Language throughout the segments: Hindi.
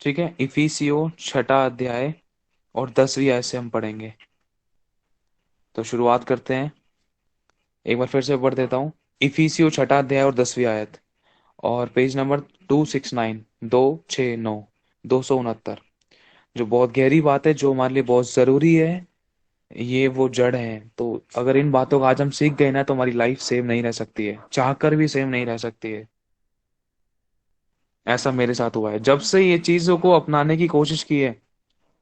ठीक है, इफिसियो 6 अध्याय और 10वीं आयत से हम पढ़ेंगे। तो शुरुआत करते हैं। एक बार फिर से पढ़ देता हूँ। इफिसियो 6 अध्याय और 10वीं आयत, और पेज नंबर 269, 269, 269। जो बहुत गहरी बात है, जो हमारे लिए बहुत जरूरी है। ये वो जड़ है। तो अगर इन बातों को आज हम सीख गए ना, तो हमारी लाइफ सेम नहीं रह सकती है, चाहकर भी सेम नहीं रह सकती है। ऐसा मेरे साथ हुआ है जब से ये चीजों को अपनाने की कोशिश की है।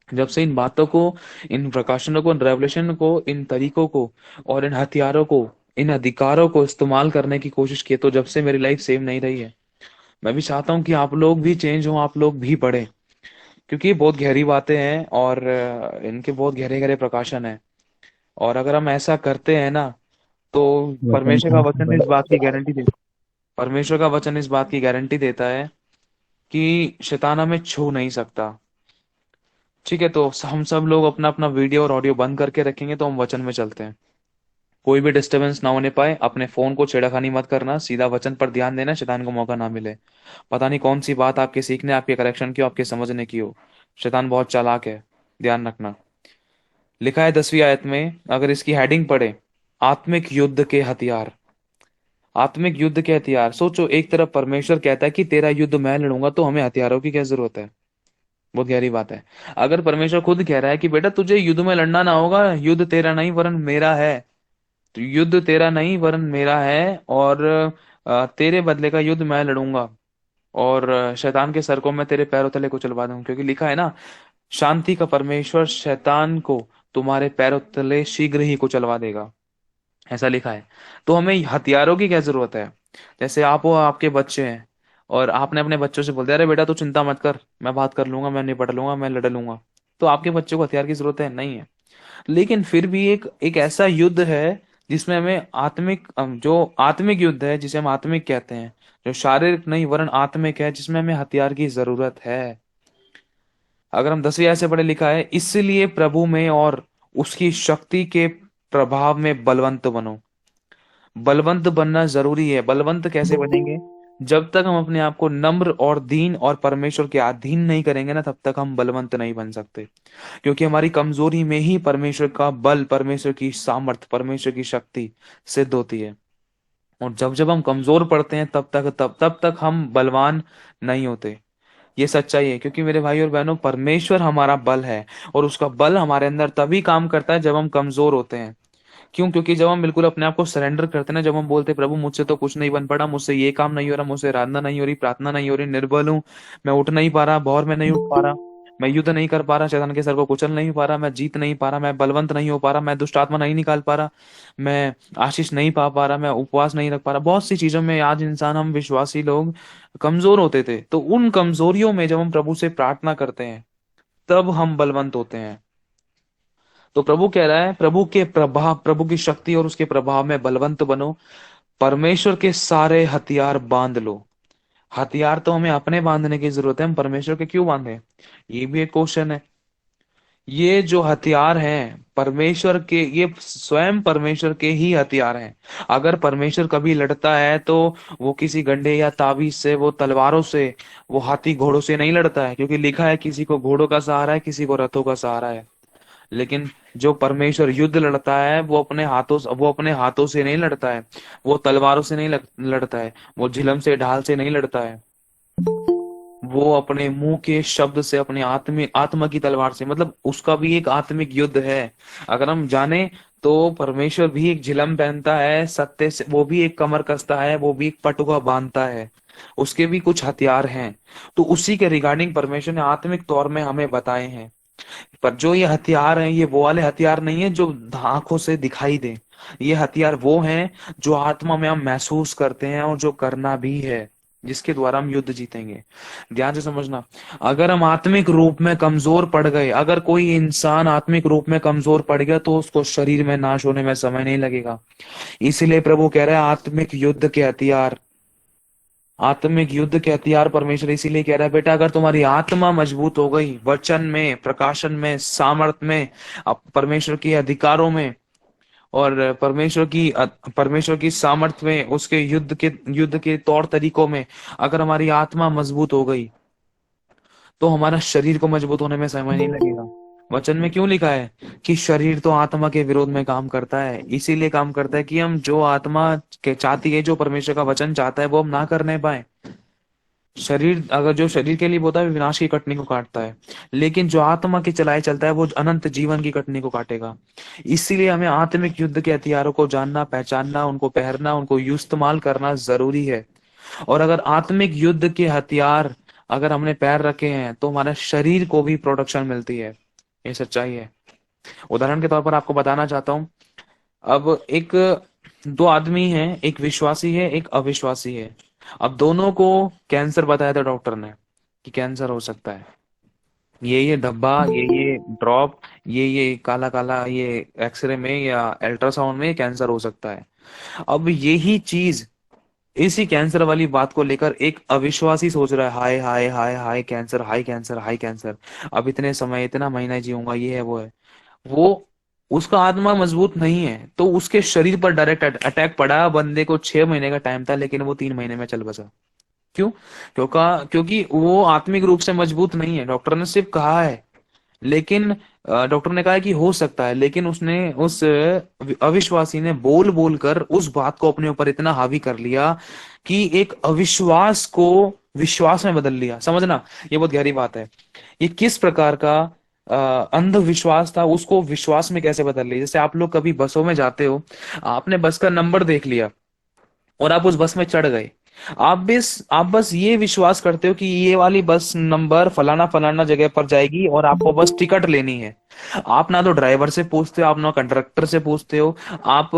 जब से इन बातों को, इन प्रकाशनों को, इन रेवलेशन को, इन तरीकों को और इन हथियारों को, इन अधिकारों को इस्तेमाल करने की कोशिश की है, तो जब से मेरी लाइफ सेम नहीं रही है। मैं भी चाहता हूँ कि आप लोग भी चेंज हो, आप लोग भी पढ़ें, क्योंकि ये बहुत गहरी बातें हैं और इनके बहुत गहरे गहरे प्रकाशन है। और अगर हम ऐसा करते हैं ना, तो वचन परमेश्वर का कौन सा वचन इस भाई? बात की गारंटी दे परमेश्वर का वचन इस बात की गारंटी देता है कि शैतान हमें छू नहीं सकता। ठीक है, तो हम सब लोग अपना अपना वीडियो और ऑडियो बंद करके रखेंगे, तो हम वचन में चलते हैं। कोई भी डिस्टरबेंस ना होने पाए। अपने फोन को छेड़खानी मत करना, सीधा वचन पर ध्यान देना, शैतान को मौका ना मिले। पता नहीं कौन सी बात आपके सीखने, आपके करेक्शन की हो, आपके समझने की हो। शैतान बहुत चालाक है, ध्यान रखना। लिखा है 10वीं आयत में, अगर इसकी हेडिंग पढ़े, आत्मिक युद्ध के हथियार। आत्मिक युद्ध के हथियार। सोचो, एक तरफ परमेश्वर कहता है कि तेरा युद्ध मैं लड़ूंगा, तो हमें हथियारों की क्या जरूरत है। बहुत गहरी बात है। अगर परमेश्वर खुद कह रहा है कि बेटा तुझे युद्ध में लड़ना ना होगा, युद्ध तेरा नहीं वरन मेरा है, तो युद्ध तेरा नहीं वरन मेरा है, और तेरे बदले का युद्ध मैं लड़ूंगा। और शैतान के सर को मैं तेरे पैरों तले को चलवा दूंगा, क्योंकि लिखा है ना, शांति का परमेश्वर शैतान को तुम्हारे पैरों तले शीघ्र ही को चलवा देगा। ऐसा लिखा है। तो हमें हथियारों की क्या जरूरत है। जैसे आप हो, आपके बच्चे हैं, और आपने अपने बच्चों से बोल दिया, अरे बेटा तू चिंता मत कर, मैं बात कर लूंगा, मैं निपट लूंगा, मैं लड़ लूंगा। तो आपके बच्चों को हथियार की जरूरत है नहीं है। लेकिन फिर भी एक एक ऐसा युद्ध है जिसमें हमें जो आत्मिक युद्ध है, जिसे हम आत्मिक कहते हैं, जो शारीरिक नहीं वरन आत्मिक है, जिसमें हमें हथियार की जरूरत है। अगर हम 10वीं आयत से पढ़े, लिखा है, इसलिए प्रभु में और उसकी शक्ति के प्रभाव में बलवंत बनो। बलवंत बनना जरूरी है। बलवंत कैसे बनेंगे? जब तक हम अपने आप को नम्र और दीन और परमेश्वर के अधीन नहीं करेंगे ना, तब तक हम बलवंत नहीं बन सकते। क्योंकि हमारी कमजोरी में ही परमेश्वर का बल, परमेश्वर की सामर्थ, परमेश्वर की शक्ति सिद्ध होती है। और जब जब हम कमजोर पड़ते हैं, तब तक हम बलवान नहीं होते। ये सच्चाई है, क्योंकि मेरे भाई और बहनों, परमेश्वर हमारा बल है। और उसका बल हमारे अंदर तभी काम करता है जब हम कमजोर होते हैं। क्यों? क्योंकि जब हम बिल्कुल अपने आप को सरेंडर करते हैं ना, जब हम बोलते हैं प्रभु मुझसे तो कुछ नहीं बन पड़ा, मुझसे ये काम नहीं हो रहा, मुझसे आराधना नहीं हो रही, प्रार्थना नहीं हो रही, निर्बल हूँ, मैं उठ नहीं पा रहा, भौर में नहीं उठ पा रहा, मैं युद्ध नहीं कर पा रहा, शैतान के सर को कुचल नहीं पा रहा, मैं जीत नहीं पा रहा, मैं बलवंत नहीं हो पा रहा, मैं दुष्ट आत्मा नहीं निकाल पा रहा, मैं आशीष नहीं पा रहा, मैं उपवास नहीं रख पा रहा, बहुत सी चीजों में आज इंसान, हम विश्वासी लोग कमजोर होते थे। तो उन कमजोरियों में जब हम प्रभु से प्रार्थना करते हैं, तब हम बलवंत होते हैं। तो प्रभु कह रहा है, प्रभु के प्रभाव, प्रभु की शक्ति और उसके प्रभाव में बलवंत बनो। परमेश्वर के सारे हथियार बांध लो। हथियार तो हमें अपने बांधने की जरूरत है, हम परमेश्वर के क्यों बांधे? ये भी एक क्वेश्चन है। ये जो हथियार हैं परमेश्वर के, ये स्वयं परमेश्वर के ही हथियार हैं। अगर परमेश्वर कभी लड़ता है, तो वो किसी गंडे या ताबीज से, वो तलवारों से, वो हाथी घोड़ों से नहीं लड़ता है, क्योंकि लिखा है किसी को घोड़ों का सहारा है, किसी को रथों का सहारा है। लेकिन जो परमेश्वर युद्ध लड़ता है, वो अपने हाथों से नहीं लड़ता है, वो तलवारों से नहीं लड़ता है, वो झिलम से, ढाल से नहीं लड़ता है, वो अपने मुंह के शब्द से, अपने आत्मा की तलवार से, मतलब उसका भी एक आत्मिक युद्ध है। अगर हम जाने, तो परमेश्वर भी एक झिलम पहनता है सत्य से, वो भी एक कमर कसता है, वो भी एक पटुआ बांधता है, उसके भी कुछ हथियार हैं। तो उसी के रिगार्डिंग परमेश्वर ने आत्मिक तौर में हमें बताए हैं। पर जो ये हथियार हैं, ये वो वाले हथियार नहीं है जो आंखों से दिखाई दे। ये हथियार वो हैं जो आत्मा में हम महसूस करते हैं, और जो करना भी है, जिसके द्वारा हम युद्ध जीतेंगे। ध्यान से समझना। अगर हम आत्मिक रूप में कमजोर पड़ गए, अगर कोई इंसान आत्मिक रूप में कमजोर पड़ गया, तो उसको शरीर में नाश होने में समय नहीं लगेगा। इसलिए प्रभु कह रहे हैं, आत्मिक युद्ध के हथियार, आत्मिक युद्ध के हथियार परमेश्वर इसीलिए कह रहा है, बेटा अगर तुम्हारी आत्मा मजबूत हो गई वचन में, प्रकाशन में, सामर्थ में, परमेश्वर के अधिकारों में, और परमेश्वर की सामर्थ में, उसके युद्ध के तौर तरीकों में, अगर हमारी आत्मा मजबूत हो गई, तो हमारा शरीर को मजबूत होने में समय नहीं लगेगा। वचन में क्यों लिखा है कि शरीर तो आत्मा के विरोध में काम करता है, इसीलिए काम करता है कि हम जो आत्मा के चाहती है, जो परमेश्वर का वचन चाहता है, वो हम ना करने पाए। शरीर, अगर जो शरीर के लिए होता है विनाश की कटनी को काटता है, लेकिन जो आत्मा के चलाए चलता है वो अनंत जीवन की कटनी को काटेगा। इसीलिए हमें आत्मिक युद्ध के हथियारों को जानना, पहचानना, उनको पहनना, उनको इस्तेमाल करना जरूरी है। और अगर आत्मिक युद्ध के हथियार अगर हमने पैर रखे हैं तो हमारे शरीर को भी प्रोटेक्शन मिलती है। ये सच्चाई है। उदाहरण के तौर पर आपको बताना चाहता हूँ। अब एक दो आदमी हैं, एक विश्वासी है, एक अविश्वासी है। अब दोनों को कैंसर बताया था डॉक्टर ने कि कैंसर हो सकता है। ये धब्बा, ये ड्रॉप, ये काला काला, ये एक्सरे में या अल्ट्रासाउंड में कैंसर हो सकता है। अब यही चीज, इसी कैंसर वाली बात को लेकर एक अविश्वासी सोच रहा है, हाय हाय हाय हाय कैंसर, हाई कैंसर, हाई कैंसर, अब इतने समय, इतना महीना जीऊंगा, ये है वो है। वो, उसका आत्मा मजबूत नहीं है, तो उसके शरीर पर डायरेक्ट अटैक पड़ा। बंदे को 6 महीने का टाइम था, लेकिन वो 3 महीने में चल बसा। क्यों? क्योंकि वो आत्मिक रूप से मजबूत नहीं है। डॉक्टर ने सिर्फ कहा है, लेकिन डॉक्टर ने कहा है कि हो सकता है, लेकिन उसने, उस अविश्वासी ने बोल बोल कर उस बात को अपने ऊपर इतना हावी कर लिया कि एक अविश्वास को विश्वास में बदल लिया। समझना, ये बहुत गहरी बात है। ये किस प्रकार का अंधविश्वास था, उसको विश्वास में कैसे बदल लिया। जैसे आप लोग कभी बसों में जाते हो, आपने बस का नंबर देख लिया और आप उस बस में चढ़ गए। आप बस ये विश्वास करते हो कि ये वाली बस नंबर फलाना फलाना जगह पर जाएगी और आपको बस टिकट लेनी है। आप ना तो ड्राइवर से पूछते हो, आप ना कंडक्टर से पूछते हो। आप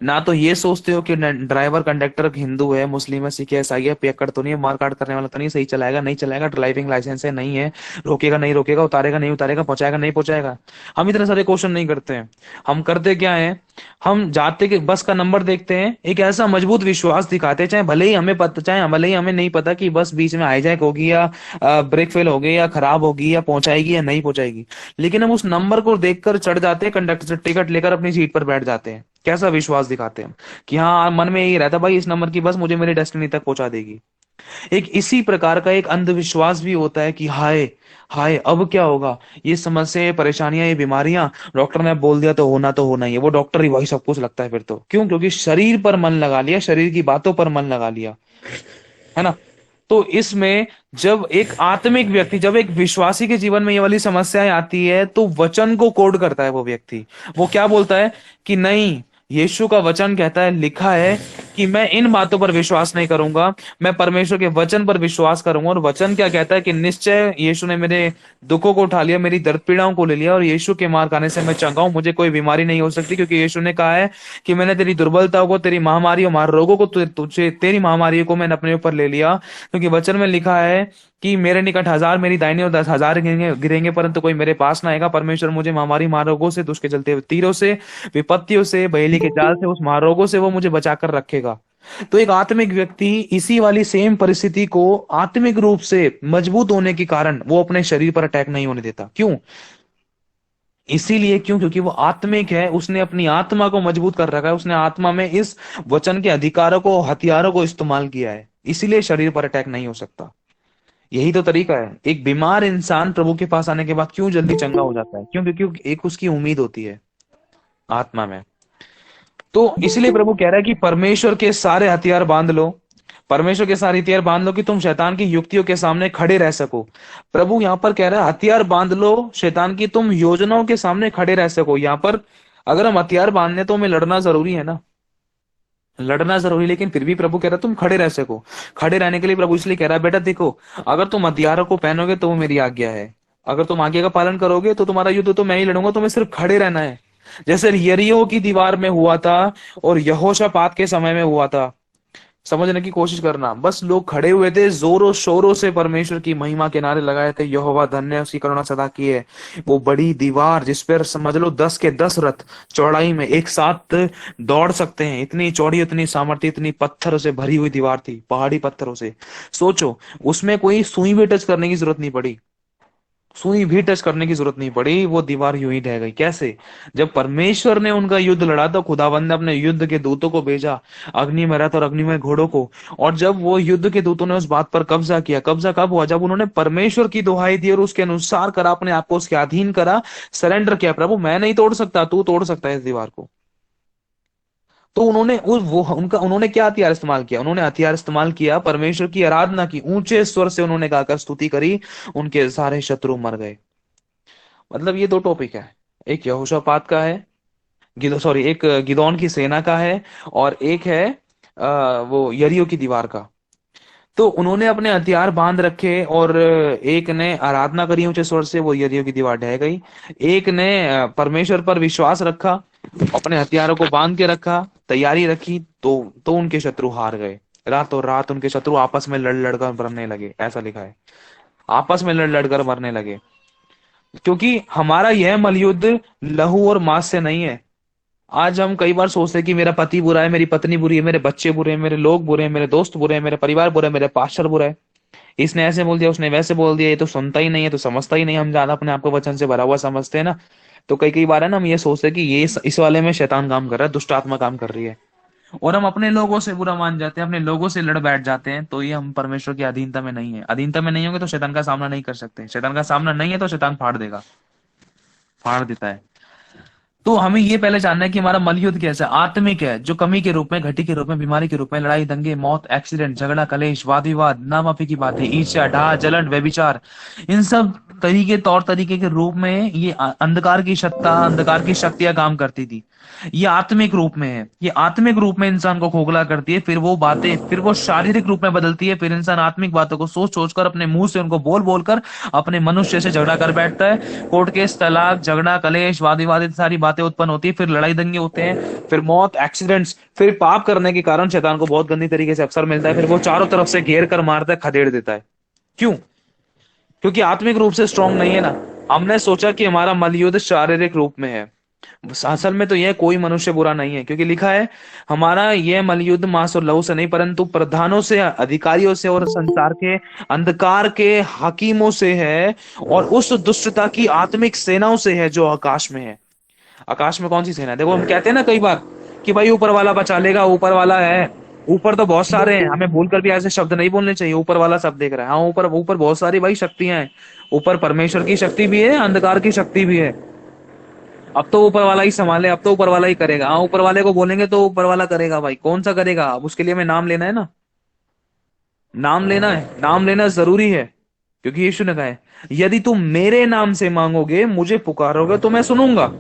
ना तो ये सोचते हो कि ड्राइवर कंडक्टर हिंदू है, मुस्लिम है, सिख है, ईसाई है, पियक्कड़ तो नहीं है, मार काट करने वाला तो नहीं, सही चलाएगा नहीं चलाएगा, ड्राइविंग लाइसेंस है नहीं है, रोकेगा नहीं रोकेगा, उतारेगा नहीं उतारेगा, पहुंचाएगा नहीं पहुंचाएगा। हम इतने सारे क्वेश्चन नहीं करते हैं। हम करते क्या है, हम जाते कि बस का नंबर देखते हैं, एक ऐसा मजबूत विश्वास दिखाते हैं, चाहे भले ही हमें पता, चाहे भले ही हमें नहीं पता कि बस बीच में हाईजैक होगी या ब्रेक फेल होगी या खराब होगी या पहुंचाएगी या नहीं पहुंचाएगी, लेकिन हम उस नंबर को देखकर चढ़ जाते हैं, कंडक्टर से टिकट लेकर अपनी सीट पर बैठ जाते हैं। कैसा विश्वास दिखाते हैं कि हाँ, मन में यही रहता, भाई इस नंबर की बस मुझे मेरी डेस्टिनी तक पहुंचा देगी। एक इसी प्रकार का एक अंधविश्वास भी होता है कि हाय हाय अब क्या होगा, ये समस्या, ये परेशानियां, ये बीमारियां, डॉक्टर ने बोल दिया तो होना ही है, वो डॉक्टर ही वही सब कुछ लगता है फिर तो। क्यों? क्योंकि शरीर पर मन लगा लिया, शरीर की बातों पर मन लगा लिया, है ना। तो इसमें जब एक आत्मिक व्यक्ति, जब एक विश्वासी के जीवन में ये वाली समस्याएं आती है, तो वचन को कोड करता है वो व्यक्ति। वो क्या बोलता है कि नहीं, यीशु का वचन कहता है, लिखा है कि मैं इन बातों पर विश्वास नहीं करूंगा, मैं परमेश्वर के वचन पर विश्वास करूंगा। और वचन क्या कहता है कि निश्चय यीशु ने मेरे दुखों को उठा लिया, मेरी दर्द पीड़ाओं को ले लिया, और यीशु के मार खाने से मैं चंगा हूं, मुझे कोई बीमारी नहीं हो सकती, क्योंकि यीशु ने कहा है कि मैंने तेरी दुर्बलताओं को, तेरी महामारी और रोगों को, तुझे, तेरी महामारी को मैंने अपने ऊपर ले लिया। क्योंकि वचन में लिखा है कि मेरे निकट 1000 मेरी दाहिनी और 10,000 गिरेंगे गिरेंगे, परंतु कोई मेरे पास ना आएगा। परमेश्वर मुझे महामारी, महारोगों से, दुष्ट के चलते हुए तीरों से, विपत्तियों से, बहेली के जाल से, उस महारोगों से वो मुझे बचाकर रखेगा। तो एक आत्मिक व्यक्ति इसी वाली सेम परिस्थिति को आत्मिक रूप से मजबूत होने के कारण वो अपने शरीर पर अटैक नहीं होने देता। क्यों? इसीलिए, क्यों? क्योंकि वो आत्मिक है, उसने अपनी आत्मा को मजबूत कर रखा है, उसने आत्मा में इस वचन के अधिकारों को, हथियारों को इस्तेमाल किया है, इसीलिए शरीर पर अटैक नहीं हो सकता। यही तो तरीका है। एक बीमार इंसान प्रभु के पास आने के बाद क्यों जल्दी चंगा हो जाता है? क्यों? क्योंकि एक उसकी उम्मीद होती है आत्मा में। तो इसलिए प्रभु कह रहा है कि परमेश्वर के सारे हथियार बांध लो, परमेश्वर के सारे हथियार बांध लो कि तुम शैतान की युक्तियों के सामने खड़े रह सको। प्रभु यहाँ पर कह रहा है हथियार बांध लो शैतान की, तुम योजनाओं के सामने खड़े रह सको। यहाँ पर अगर हम हथियार बांधने तो हमें लड़ना जरूरी है ना, लड़ना जरूरी, लेकिन फिर भी प्रभु कह रहा है तुम खड़े रह सको। खड़े रहने के लिए प्रभु इसलिए कह रहा है, बेटा देखो, अगर तुम हथियारों को पहनोगे तो वो मेरी आज्ञा है, अगर तुम आज्ञा का पालन करोगे तो तुम्हारा युद्ध तो मैं ही लड़ूंगा, तुम्हें सिर्फ खड़े रहना है। जैसे यरीहो की दीवार में हुआ था और यहोशापात के समय में हुआ था। समझने की कोशिश करना, बस लोग खड़े हुए थे, जोरों शोरों से परमेश्वर की महिमा के नारे लगाए थे, यहोवा धन्य है, उसकी करुणा सदा की है। वो बड़ी दीवार जिस पर समझ लो 10 के 10 रथ चौड़ाई में एक साथ दौड़ सकते हैं, इतनी चौड़ी, इतनी सामर्थ्य, इतनी पत्थरों से भरी हुई दीवार थी, पहाड़ी पत्थरों से। सोचो, उसमें कोई सुई भी टच करने की जरूरत नहीं पड़ी। सुई भी टच करने की जरूरत नहीं पड़ी, वो दीवार यूं ही ढह गई। कैसे? जब परमेश्वर ने उनका युद्ध लड़ा तो खुदावंद ने अपने युद्ध के दूतों को भेजा, अग्नि में रथ और अग्नि में घोड़ों को। और जब वो युद्ध के दूतों ने उस बात पर कब्जा किया, कब्जा कब हुआ? जब उन्होंने परमेश्वर की दुहाई दी और उसके अनुसार करा, अपने आप को उसके अधीन करा, सरेंडर किया, प्रभु मैं नहीं तोड़ सकता, तू तोड़ सकता है इस दीवार को। तो उन्होंने उन्होंने क्या हथियार इस्तेमाल किया? उन्होंने हथियार इस्तेमाल किया, परमेश्वर की आराधना की, ऊंचे स्वर से उन्होंने गाकर स्तुति करी, उनके सारे शत्रु मर गए। मतलब ये दो टॉपिक है, एक यहोशापात का है, एक गिदौन की सेना का है, और एक है वो यरीहो की दीवार का। तो उन्होंने अपने हथियार बांध रखे, और एक ने आराधना करी ऊंचे स्वर से, वो यरीहो की दीवार ढह गई। एक ने परमेश्वर पर विश्वास रखा, अपने हथियारों को बांध के रखा, तैयारी रखी, तो उनके शत्रु हार गए। रातों रात उनके शत्रु आपस में लड़ लड़कर मरने लगे, ऐसा लिखा है, आपस में लड़ लड़कर मरने लगे। क्योंकि हमारा यह मलयुद्ध लहू और मांस से नहीं है। आज हम कई बार सोचते हैं कि मेरा पति बुरा है, मेरी पत्नी बुरी है, मेरे बच्चे बुरे हैं, मेरे लोग बुरे हैं, मेरे दोस्त बुरे हैं, मेरे परिवार बुरे हैं, मेरे पास्टर बुरा है, इसने ऐसे बोल दिया, उसने वैसे बोल दिया, ये तो सुनता ही नहीं है, तो समझता ही नहीं। हम ज्यादा अपने आप को वचन से भरा हुआ समझते हैं ना। तो कई कई बार है ना, हम ये सोचते हैं कि ये इस वाले में शैतान काम कर रहा है, दुष्ट आत्मा काम कर रही है, और हम अपने लोगों से बुरा मान जाते हैं, अपने लोगों से लड़ बैठ जाते हैं। तो ये हम परमेश्वर की अधीनता में नहीं है। अधीनता में नहीं होंगे तो शैतान का सामना नहीं कर सकते। शैतान का सामना नहीं है तो शैतान फाड़ देगा, फाड़ देता है। तो हमें ये पहले जानना है कि हमारा मलयुद्ध कैसा है, आत्मिक है, जो कमी के रूप में, घटी के रूप में, बीमारी के रूप में, लड़ाई दंगे मौत एक्सीडेंट झगड़ा कलेश वाद विवाद नामाफी की बातें ईर्ष्या ढा जलन व्यभिचार, इन सब तरीके तौर तरीके के रूप में ये अंधकार की सत्ता, अंधकार की शक्तियां काम करती थी। ये आत्मिक रूप में है, ये आत्मिक रूप में इंसान को खोखला करती है, फिर वो बातें, फिर वो शारीरिक रूप में बदलती है, फिर इंसान आत्मिक बातों को सोच सोच कर, अपने मुंह से उनको बोल बोल कर अपने मनुष्य से झगड़ा कर बैठता है। कोर्ट केस तलाक झगड़ा कलेश वाद विवाद सारी बातें उत्पन्न होती है, फिर लड़ाई दंगे होते हैं, फिर मौत एक्सीडेंट्स, फिर पाप करने के कारण शैतान को बहुत गंदी तरीके से अवसर मिलता है, फिर वो चारों तरफ से घेर कर मारता है, खदेड़ देता है। क्यों? क्योंकि आत्मिक रूप से स्ट्रांग नहीं है ना। हमने सोचा कि हमारा मलयुद्ध शारीरिक रूप में है, असल में तो यह कोई मनुष्य बुरा नहीं है, क्योंकि लिखा है हमारा यह मलयुद्ध मांस और लहू से नहीं, परंतु प्रधानों से, अधिकारियों से, और संसार के अंधकार के हाकिमों से है, और उस दुष्टता की आत्मिक सेनाओं से है जो आकाश में है। आकाश में कौन सी सेना है? देखो हम कहते हैं ना कई बार कि भाई ऊपर वाला बचा लेगा, ऊपर वाला है, ऊपर तो बहुत सारे हैं, हमें भूलकर भी ऐसे शब्द नहीं बोलने चाहिए, ऊपर वाला सब देख रहा है। हाँ, ऊपर ऊपर बहुत सारी भाई शक्तियां हैं, ऊपर परमेश्वर की शक्ति भी है, अंधकार की शक्ति भी है। अब तो ऊपर वाला ही संभाले, अब तो ऊपर वाला ही करेगा। हाँ, ऊपर वाले को बोलेंगे तो ऊपर वाला करेगा भाई, कौन सा करेगा? अब उसके लिए हमें नाम लेना है ना, नाम लेना है, नाम लेना जरूरी है। क्योंकि यीशु ने कहा है, यदि तुम मेरे नाम से मांगोगे, मुझे पुकारोगे, तो मैं सुनूंगा।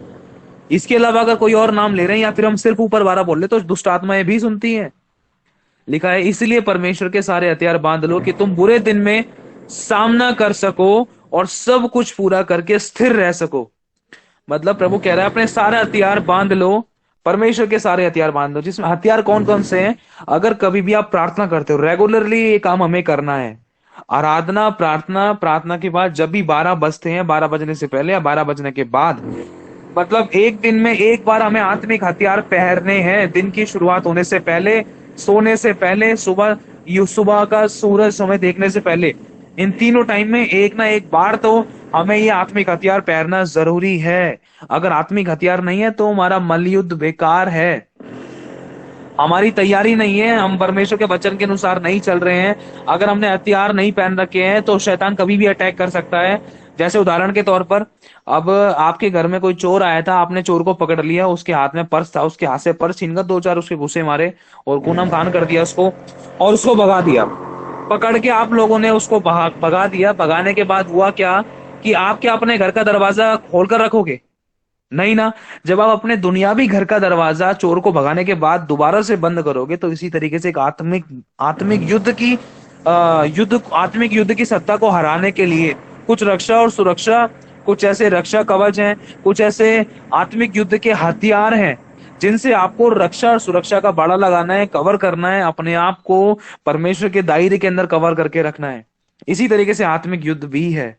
इसके अलावा अगर कोई और नाम ले रहे हैं, या फिर हम सिर्फ ऊपर वाला बोल रहे, तो दुष्ट आत्माएं भी सुनती हैं। लिखा है, इसलिए परमेश्वर के सारे हथियार बांध लो कि तुम बुरे दिन में सामना कर सको और सब कुछ पूरा करके स्थिर रह सको। मतलब प्रभु कह रहा है अपने सारे हथियार बांध लो, परमेश्वर के सारे हथियार बांध लो। जिसमें हथियार कौन कौन से हैं? अगर कभी भी आप प्रार्थना करते हो, रेगुलरली ये काम हमें करना है, आराधना प्रार्थना, प्रार्थना के बाद जब भी 12 बजते हैं, 12 बजने से पहले या 12 बजने के बाद, मतलब एक दिन में एक बार हमें आत्मिक हथियार पहनने हैं। दिन की शुरुआत होने से पहले, सोने से पहले, सुबह का सूरज समय देखने से पहले, इन तीनों टाइम में एक ना एक बार तो हमें ये आत्मिक हथियार पहनना जरूरी है। अगर आत्मिक हथियार नहीं है तो हमारा मलयुद्ध बेकार है, हमारी तैयारी नहीं है, हम परमेश्वर के वचन के अनुसार नहीं चल रहे हैं। अगर हमने हथियार नहीं पहन रखे हैं तो शैतान कभी भी अटैक कर सकता है। जैसे उदाहरण के तौर पर, अब आपके घर में कोई चोर आया था, आपने चोर को पकड़ लिया, उसके हाथ में पर्स था, उसके हाथ से पर्स छीनकर दो चार उसके घुसे मारे और खूनम खान कर दिया उसको, और उसको भगा दिया। पकड़ के आप लोगों ने उसको भगा दिया। भगाने के बाद हुआ क्या कि आप क्या अपने घर का दरवाजा खोलकर रखोगे? नहीं ना। जब आप अपने दुनियावी घर का दरवाजा चोर को भगाने के बाद दोबारा से बंद करोगे, तो इसी तरीके से एक आत्मिक आत्मिक युद्ध की आत्मिक युद्ध की सत्ता को हराने के लिए कुछ रक्षा और सुरक्षा, कुछ ऐसे रक्षा कवच हैं, कुछ ऐसे आत्मिक युद्ध के हथियार हैं जिनसे आपको रक्षा और सुरक्षा का बाड़ा लगाना है, कवर करना है, अपने आप को परमेश्वर के दायरे के अंदर कवर करके रखना है। इसी तरीके से आत्मिक युद्ध भी है,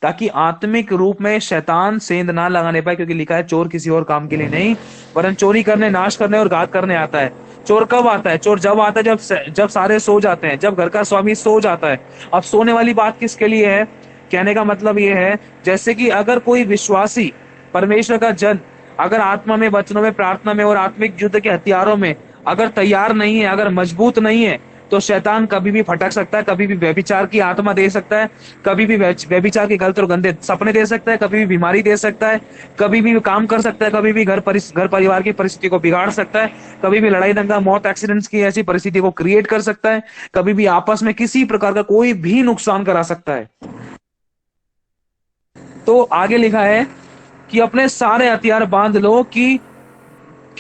ताकि आत्मिक रूप में शैतान सेंध ना लगाने पाए। क्योंकि लिखा है, चोर किसी और काम के लिए नहीं वरन चोरी करने, नाश करने और घात करने आता है। चोर कब आता है? चोर जब आता है जब सारे सो जाते हैं, जब घर का स्वामी सो जाता है। अब सोने वाली बात किसके लिए है? कहने का मतलब ये है, जैसे कि अगर कोई विश्वासी, परमेश्वर का जन, अगर आत्मा में, वचनों में, प्रार्थना में और आत्मिक युद्ध के हथियारों में अगर तैयार नहीं है, अगर मजबूत नहीं है, तो शैतान कभी भी फटक सकता है, कभी भी व्यभिचार की आत्मा दे सकता है, कभी भी व्यभिचार के गलत और गंदे सपने दे सकता है, कभी भी बीमारी दे सकता है, कभी भी काम कर सकता है, कभी भी घर परिवार की परिस्थिति को बिगाड़ सकता है, कभी भी लड़ाई दंगा मौत एक्सीडेंट्स की ऐसी परिस्थिति को क्रिएट कर सकता है, कभी भी आपस में किसी प्रकार का कोई भी नुकसान करा सकता है। तो आगे लिखा है कि अपने सारे हथियार बांध लो कि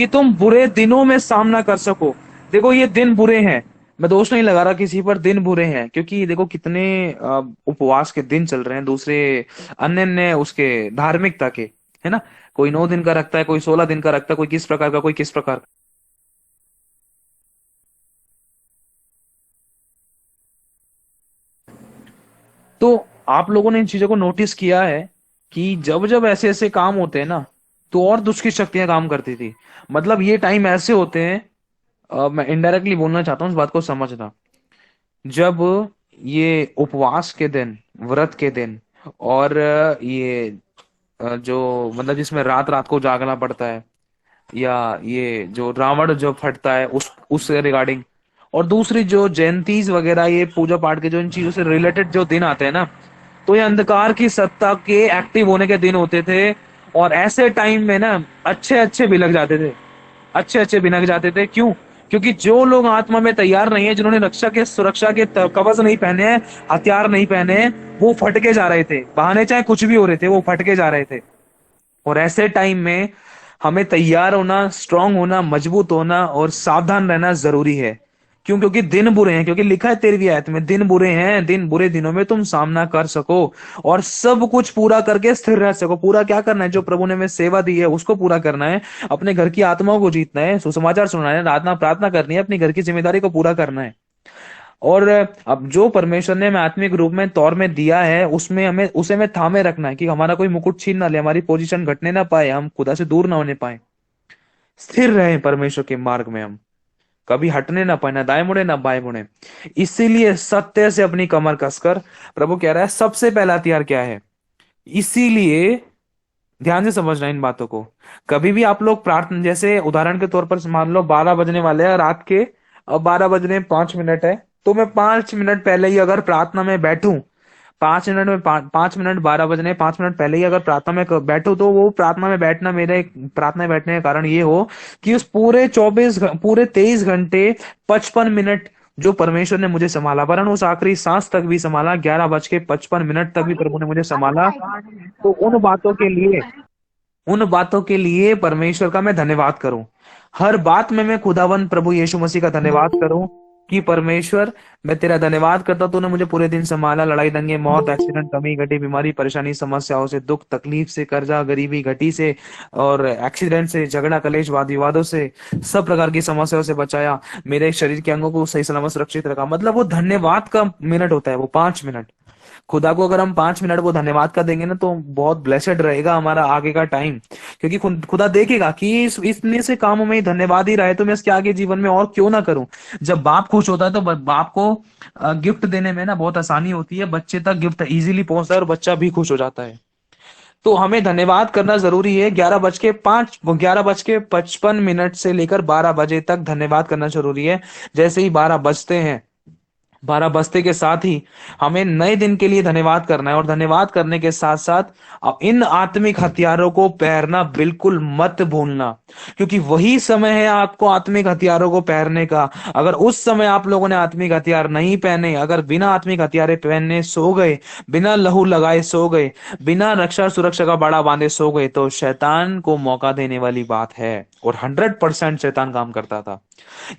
तुम बुरे दिनों में सामना कर सको। देखो ये दिन बुरे हैं, मैं दोष नहीं लगा रहा किसी पर, दिन बुरे हैं, क्योंकि देखो कितने उपवास के दिन चल रहे हैं, दूसरे अन्य अन्य उसके धार्मिकता के, है ना। कोई 9 दिन का रखता है, कोई 16 दिन का रखता है, कोई किस प्रकार का, कोई किस प्रकार का। तो आप लोगों ने इन चीजों को नोटिस किया है कि जब जब ऐसे ऐसे काम होते हैं ना, तो और दुष्ट की शक्तियां काम करती थी। मतलब ये टाइम ऐसे होते हैं, मैं इनडायरेक्टली बोलना चाहता हूँ, इस बात को समझना। जब ये उपवास के दिन, व्रत के दिन, और ये जो मतलब जिसमें रात रात को जागना पड़ता है, या ये जो रावण जो फटता है उस रिगार्डिंग, और दूसरी जो जयंतीज वगैरह, ये पूजा पाठ के जो इन चीजों से रिलेटेड जो दिन आते हैं ना, तो ये अंधकार की सत्ता के एक्टिव होने के दिन होते थे। और ऐसे टाइम में ना अच्छे अच्छे भी लग जाते थे, अच्छे अच्छे भिनक जाते थे। क्यों? क्योंकि जो लोग आत्मा में तैयार नहीं है, जिन्होंने रक्षा के सुरक्षा के कवच नहीं पहने हैं, हथियार नहीं पहने हैं, वो फटके जा रहे थे, बहाने चाहे कुछ भी हो रहे थे, वो फटके जा रहे थे। और ऐसे टाइम में हमें तैयार होना, स्ट्रांग होना, मजबूत होना और सावधान रहना जरूरी है। क्यों? क्योंकि दिन बुरे हैं, क्योंकि लिखा है 13वीं आयत में, दिन बुरे हैं, दिन बुरे दिनों में तुम सामना कर सको और सब कुछ पूरा करके स्थिर रह सको। पूरा क्या करना है? जो प्रभु ने हमें सेवा दी है उसको पूरा करना है, अपने घर की आत्माओं को जीतना है, सुसमाचार सुनाना है, रातना प्रार्थना करनी है, अपनी घर की जिम्मेदारी को पूरा करना है। और अब जो परमेश्वर ने हमें आत्मिक रूप में तौर में दिया है, उसमें हमें उसे हमें थामे रखना है कि हमारा कोई मुकुट छीन ना ले, हमारी पोजीशन घटने ना पाए, हम खुदा से दूर ना होने पाए, स्थिर रहे परमेश्वर के मार्ग में, हम कभी हटने ना पाए, ना दाएं मुड़े ना बाएं मुड़े। इसीलिए सत्य से अपनी कमर कसकर, प्रभु कह रहा है सबसे पहला हथियार क्या है। इसीलिए ध्यान से समझना इन बातों को। कभी भी आप लोग प्रार्थना, जैसे उदाहरण के तौर पर मान लो 12 बजने वाले हैं रात के, अब 12 बजने 5 मिनट है, तो मैं 5 मिनट पहले ही अगर प्रार्थना में बैठूं, 5 मिनट में 5 मिनट, 12 बजने 5 मिनट पहले ही अगर प्रार्थना में बैठूं, तो वो प्रार्थना में बैठना, मेरे प्रार्थना में बैठने का कारण ये हो कि उस पूरे 23 घंटे 55 मिनट जो परमेश्वर ने मुझे संभाला, वरन उस आखिरी सांस तक भी संभाला, 11:55 तक भी प्रभु ने मुझे संभाला। तो उन बातों के लिए परमेश्वर का मैं धन्यवाद करूं। हर बात में मैं खुदावन प्रभु यीशु मसीह का धन्यवाद करूं कि परमेश्वर, मैं तेरा धन्यवाद करता हूं, तूने मुझे पूरे दिन संभाला, लड़ाई दंगे मौत एक्सीडेंट कमी घटी बीमारी परेशानी समस्याओं से, दुख तकलीफ से, कर्जा गरीबी घटी से, और एक्सीडेंट से, झगड़ा कलेश वाद विवादों से, सब प्रकार की समस्याओं से बचाया, मेरे शरीर के अंगों को सही सलामत सुरक्षित रखा। मतलब वो धन्यवाद का मिनट होता है, वो 5 मिनट। खुदा को अगर हम 5 मिनट वो धन्यवाद का देंगे ना, तो बहुत ब्लेसेड रहेगा हमारा आगे का टाइम। क्योंकि खुदा देखेगा कि इतने से कामों में ही धन्यवाद ही रहे, तो मैं इसके आगे जीवन में और क्यों ना करूं। जब बाप खुश होता है तो बाप को गिफ्ट देने में ना बहुत आसानी होती है, बच्चे तक गिफ्ट इजीली पहुंचता है और बच्चा भी खुश हो जाता है। तो हमें धन्यवाद करना जरूरी है। 11:55 से लेकर 12 बजे तक धन्यवाद करना जरूरी है। जैसे ही 12 बजते हैं, 12 बजते के साथ ही हमें नए दिन के लिए धन्यवाद करना है, और धन्यवाद करने के साथ साथ अब इन आत्मिक हथियारों को पहनना बिल्कुल मत भूलना, क्योंकि वही समय है आपको आत्मिक हथियारों को पहनने का। अगर उस समय आप लोगों ने आत्मिक हथियार नहीं पहने, अगर बिना आत्मिक हथियार पहनने सो गए, बिना लहू लगाए सो गए, बिना रक्षा सुरक्षा का बाड़ा बांधे सो गए, तो शैतान को मौका देने वाली बात है। और 100% शैतान काम करता था,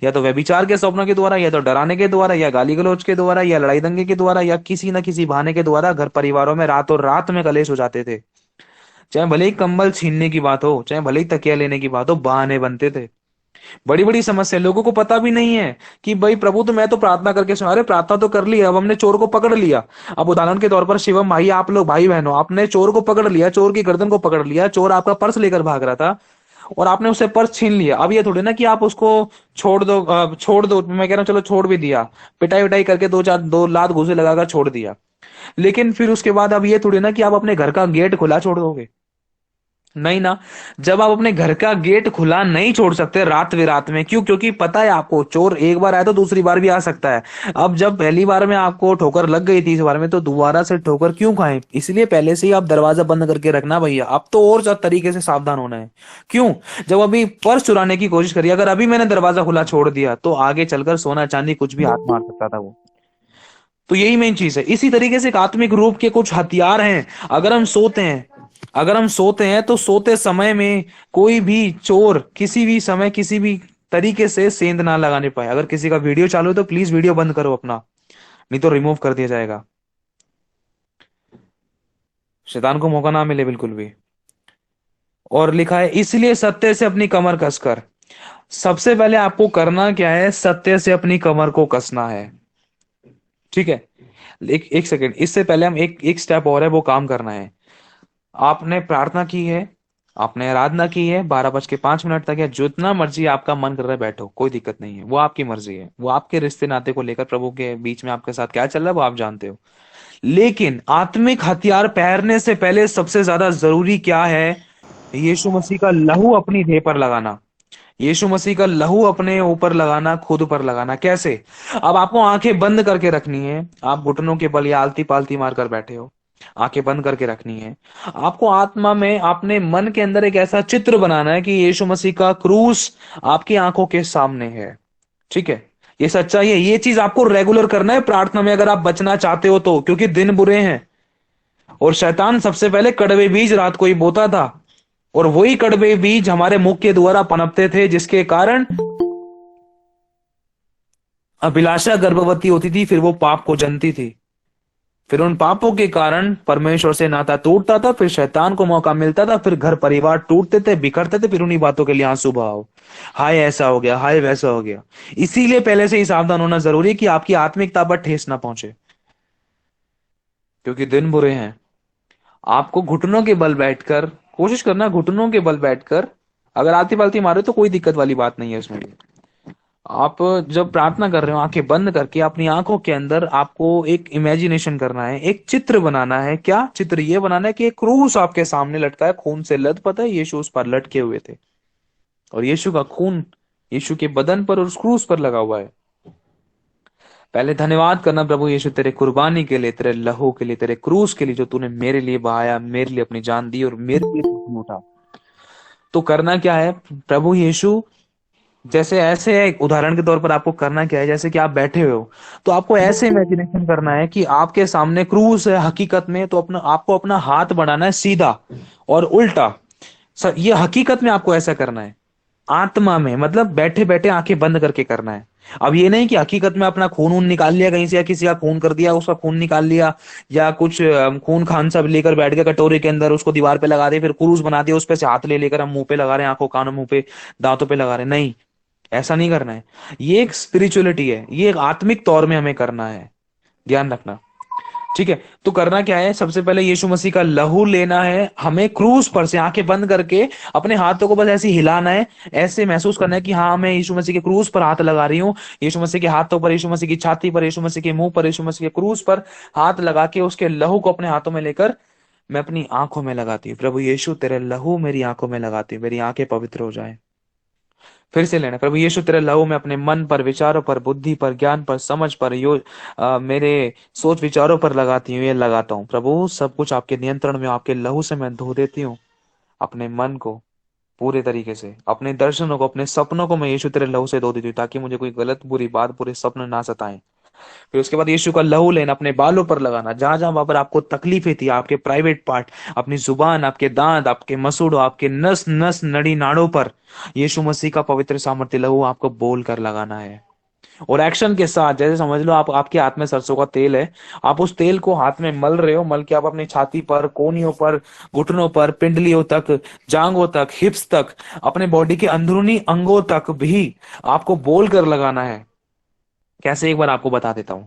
या तो व्यभिचार के स्वप्नों के द्वारा, या तो डराने के द्वारा, या गाली गलौज के द्वारा, या लड़ाई दंगे के द्वारा, या किसी न किसी बहाने के द्वारा घर परिवारों में रातों रात में कलेश हो जाते थे। चाहे भले ही कंबल छीनने की बात हो, चाहे भले ही तकिया लेने की बात हो, बहाने बनते थे। बड़ी बड़ी समस्या, लोगों को पता भी नहीं है कि भाई प्रभु, तो मैं तो प्रार्थना करके सुना, अरे प्रार्थना तो कर ली, अब हमने चोर को पकड़ लिया। अब उदाहरण के तौर पर शिवम भाई, आप लोग भाई बहनों, आपने चोर को पकड़ लिया, चोर की गर्दन को पकड़ लिया, चोर आपका पर्स लेकर भाग रहा था, और आपने उससे पर्स छीन लिया। अब ये थोड़ी ना कि आप उसको छोड़ दो, मैं कह रहा हूँ चलो छोड़ भी दिया, पिटाई विटाई करके दो लात घूंसे लगाकर छोड़ दिया, लेकिन फिर उसके बाद अब ये थोड़ी ना कि आप अपने घर का गेट खुला छोड़ दोगे। नहीं ना। जब आप अपने घर का गेट खुला नहीं छोड़ सकते रात विरात में, क्यों? क्योंकि पता है आपको चोर एक बार आया तो दूसरी बार भी आ सकता है। अब जब पहली बार में आपको ठोकर लग गई थी, इस बार में तो दोबारा से ठोकर क्यों खाएं? इसलिए पहले से ही आप दरवाजा बंद करके रखना भैया। अब तो और ज्यादा तरीके से सावधान होना है। क्यों? जब अभी पर्स चुराने की कोशिश करी, अगर अभी मैंने दरवाजा खुला छोड़ दिया तो आगे चलकर सोना चांदी कुछ भी हाथ मार सकता था वो। तो यही मेन चीज है। इसी तरीके से एक आत्मिक रूप के कुछ हथियार हैं। अगर हम सोते हैं अगर हम सोते हैं तो सोते समय में कोई भी चोर किसी भी समय किसी भी तरीके से सेंध ना लगाने पाए। अगर किसी का वीडियो चालू है तो प्लीज वीडियो बंद करो अपना, नहीं तो रिमूव कर दिया जाएगा। शैतान को मौका ना मिले बिल्कुल भी। और लिखा है इसलिए सत्य से अपनी कमर कसकर। सबसे पहले आपको करना क्या है? सत्य से अपनी कमर को कसना है। ठीक है। एक सेकेंड, इससे पहले हम एक एक स्टेप और है, वो काम करना है। आपने प्रार्थना की है, आपने आराधना की है 12:05 तक, या जितना मर्जी आपका मन कर रहा है बैठो, कोई दिक्कत नहीं है। वो आपकी मर्जी है, वो आपके रिश्ते नाते को लेकर प्रभु के बीच में आपके साथ क्या चल रहा है वो आप जानते हो। लेकिन आत्मिक हथियार पहनने से पहले सबसे ज्यादा जरूरी क्या है? यीशु मसीह का लहू अपनी देह पर लगाना। यीशु मसीह का लहू अपने ऊपर लगाना, खुद पर लगाना। कैसे? अब आपको आंखें बंद करके रखनी है। आप घुटनों के बल या आलती पालती मारकर बैठे हो, आंखें बंद करके रखनी है। आपको आत्मा में अपने मन के अंदर एक ऐसा चित्र बनाना है कि यीशु मसीह का क्रूस आपकी आंखों के सामने है। ठीक है। ये सच्चाई है। ये चीज आपको रेगुलर करना है प्रार्थना में, अगर आप बचना चाहते हो तो, क्योंकि दिन बुरे हैं। और शैतान सबसे पहले कड़वे बीज रात को ही बोता था, और वही कड़वे बीज हमारे मुख के द्वारा पनपते थे, जिसके कारण अभिलाषा गर्भवती होती थी, फिर वो पाप को जनती थी। फिर उन पापों के कारण परमेश्वर से नाता टूटता था, फिर शैतान को मौका मिलता था, फिर घर परिवार टूटते थे, बिखरते थे, फिर उन्हीं बातों के लिए आंसू बहाओ, हाय ऐसा हो गया, हाय वैसा हो गया। इसीलिए पहले से ही सावधान होना जरूरी है कि आपकी आत्मिकता पर ठेस ना पहुंचे, क्योंकि दिन बुरे हैं। आपको घुटनों के बल बैठकर कोशिश करना, घुटनों के बल बैठकर। अगर आलती पालती मारे तो कोई दिक्कत वाली बात नहीं है उसमें भी। आप जब प्रार्थना कर रहे हो आंखें बंद करके, अपनी आंखों के अंदर आपको एक इमेजिनेशन करना है, एक चित्र बनाना है। क्या चित्र? ये बनाना है कि एक क्रूस आपके सामने लटका है, खून से लद, पता है यीशु उस पर लटके हुए थे, और यीशु का खून यीशु के बदन पर और उस क्रूस पर लगा हुआ है। पहले धन्यवाद करना प्रभु यीशु तेरे कुर्बानी के लिए, तेरे लहू के लिए, तेरे क्रूस के लिए, जो तूने मेरे लिए बहाया, मेरे लिए अपनी जान दी और मेरे लिए तू उठा। तो करना क्या है प्रभु यीशु? जैसे ऐसे एक उदाहरण के तौर पर आपको करना क्या है, जैसे कि आप बैठे हुए हो तो आपको ऐसे इमेजिनेशन करना है कि आपके सामने क्रूस है हकीकत में, तो आपको अपना हाथ बढ़ाना है सीधा और उल्टा। सर ये हकीकत में आपको ऐसा करना है, आत्मा में, मतलब बैठे बैठे आंखें बंद करके करना है। अब ये नहीं कि हकीकत में अपना खून वून निकाल लिया कहीं से, या किसी का खून कर दिया उसका खून निकाल लिया, या कुछ खून खान सब लेकर बैठ गए कटोरे के अंदर, उसको दीवार पे लगा दे, फिर क्रूस बना दिया, उस पे से हाथ ले लेकर हम मुंह पे लगा रहे हैं, आंखों कानों मुंह पे दांतों पे लगा रहे हैं। नहीं, ऐसा नहीं करना है। ये एक स्पिरिचुअलिटी है, ये एक आत्मिक तौर में हमें करना है, ध्यान रखना। ठीक है। तो करना क्या है? सबसे पहले यीशु मसीह का लहू लेना है, हमें क्रूस पर से आंखें बंद करके अपने हाथों को बस ऐसे ही हिलाना है, ऐसे महसूस करना है कि हाँ मैं यीशु मसीह के क्रूस पर हाथ लगा रही हूँ। यीशु मसीह के हाथों पर, यीशु मसीह की छाती पर, यीशु मसीह के मुंह पर, यीशु मसीह के क्रूस पर हाथ लगा के उसके लहू को अपने हाथों में लेकर मैं अपनी आंखों में लगाती हूँ। प्रभु यीशु तेरे लहू मेरी आंखों में लगाती हूँ, मेरी आंखें पवित्र हो जाए। फिर से लेना, प्रभु यीशु तेरे लहू में अपने मन पर, विचारों पर, बुद्धि पर, ज्ञान पर, समझ पर, मेरे सोच विचारों पर लगाती हूँ, ये लगाता हूँ। प्रभु सब कुछ आपके नियंत्रण में, आपके लहू से मैं धो देती हूँ। अपने मन को पूरे तरीके से, अपने दर्शनों को, अपने सपनों को मैं यीशु तेरे लहू से धो देती हूँ, ताकि मुझे कोई गलत बुरी बात, बुरे सपने ना सताएं। फिर उसके बाद यीशु का लहू लेना, अपने बालों पर लगाना, जहां जहां वहां पर आपको तकलीफें थी, आपके प्राइवेट पार्ट, अपनी जुबान, आपके दांत, आपके मसूड़ों, आपके नस नस नड़ी नाड़ों पर यीशु मसीह का पवित्र सामर्थ्य लहू आपको बोल कर लगाना है। और एक्शन के साथ, जैसे समझ लो आप, आपके हाथ में सरसों का तेल है, आप उस तेल को हाथ में मल रहे हो, मल के आप अपनी छाती पर, कोहनियों पर, घुटनों पर, पिंडलियों तक, जांघों तक, हिप्स तक, अपने बॉडी के अंदरूनी अंगों तक भी आपको बोल कर लगाना है। कैसे? एक बार आपको बता देता हूं।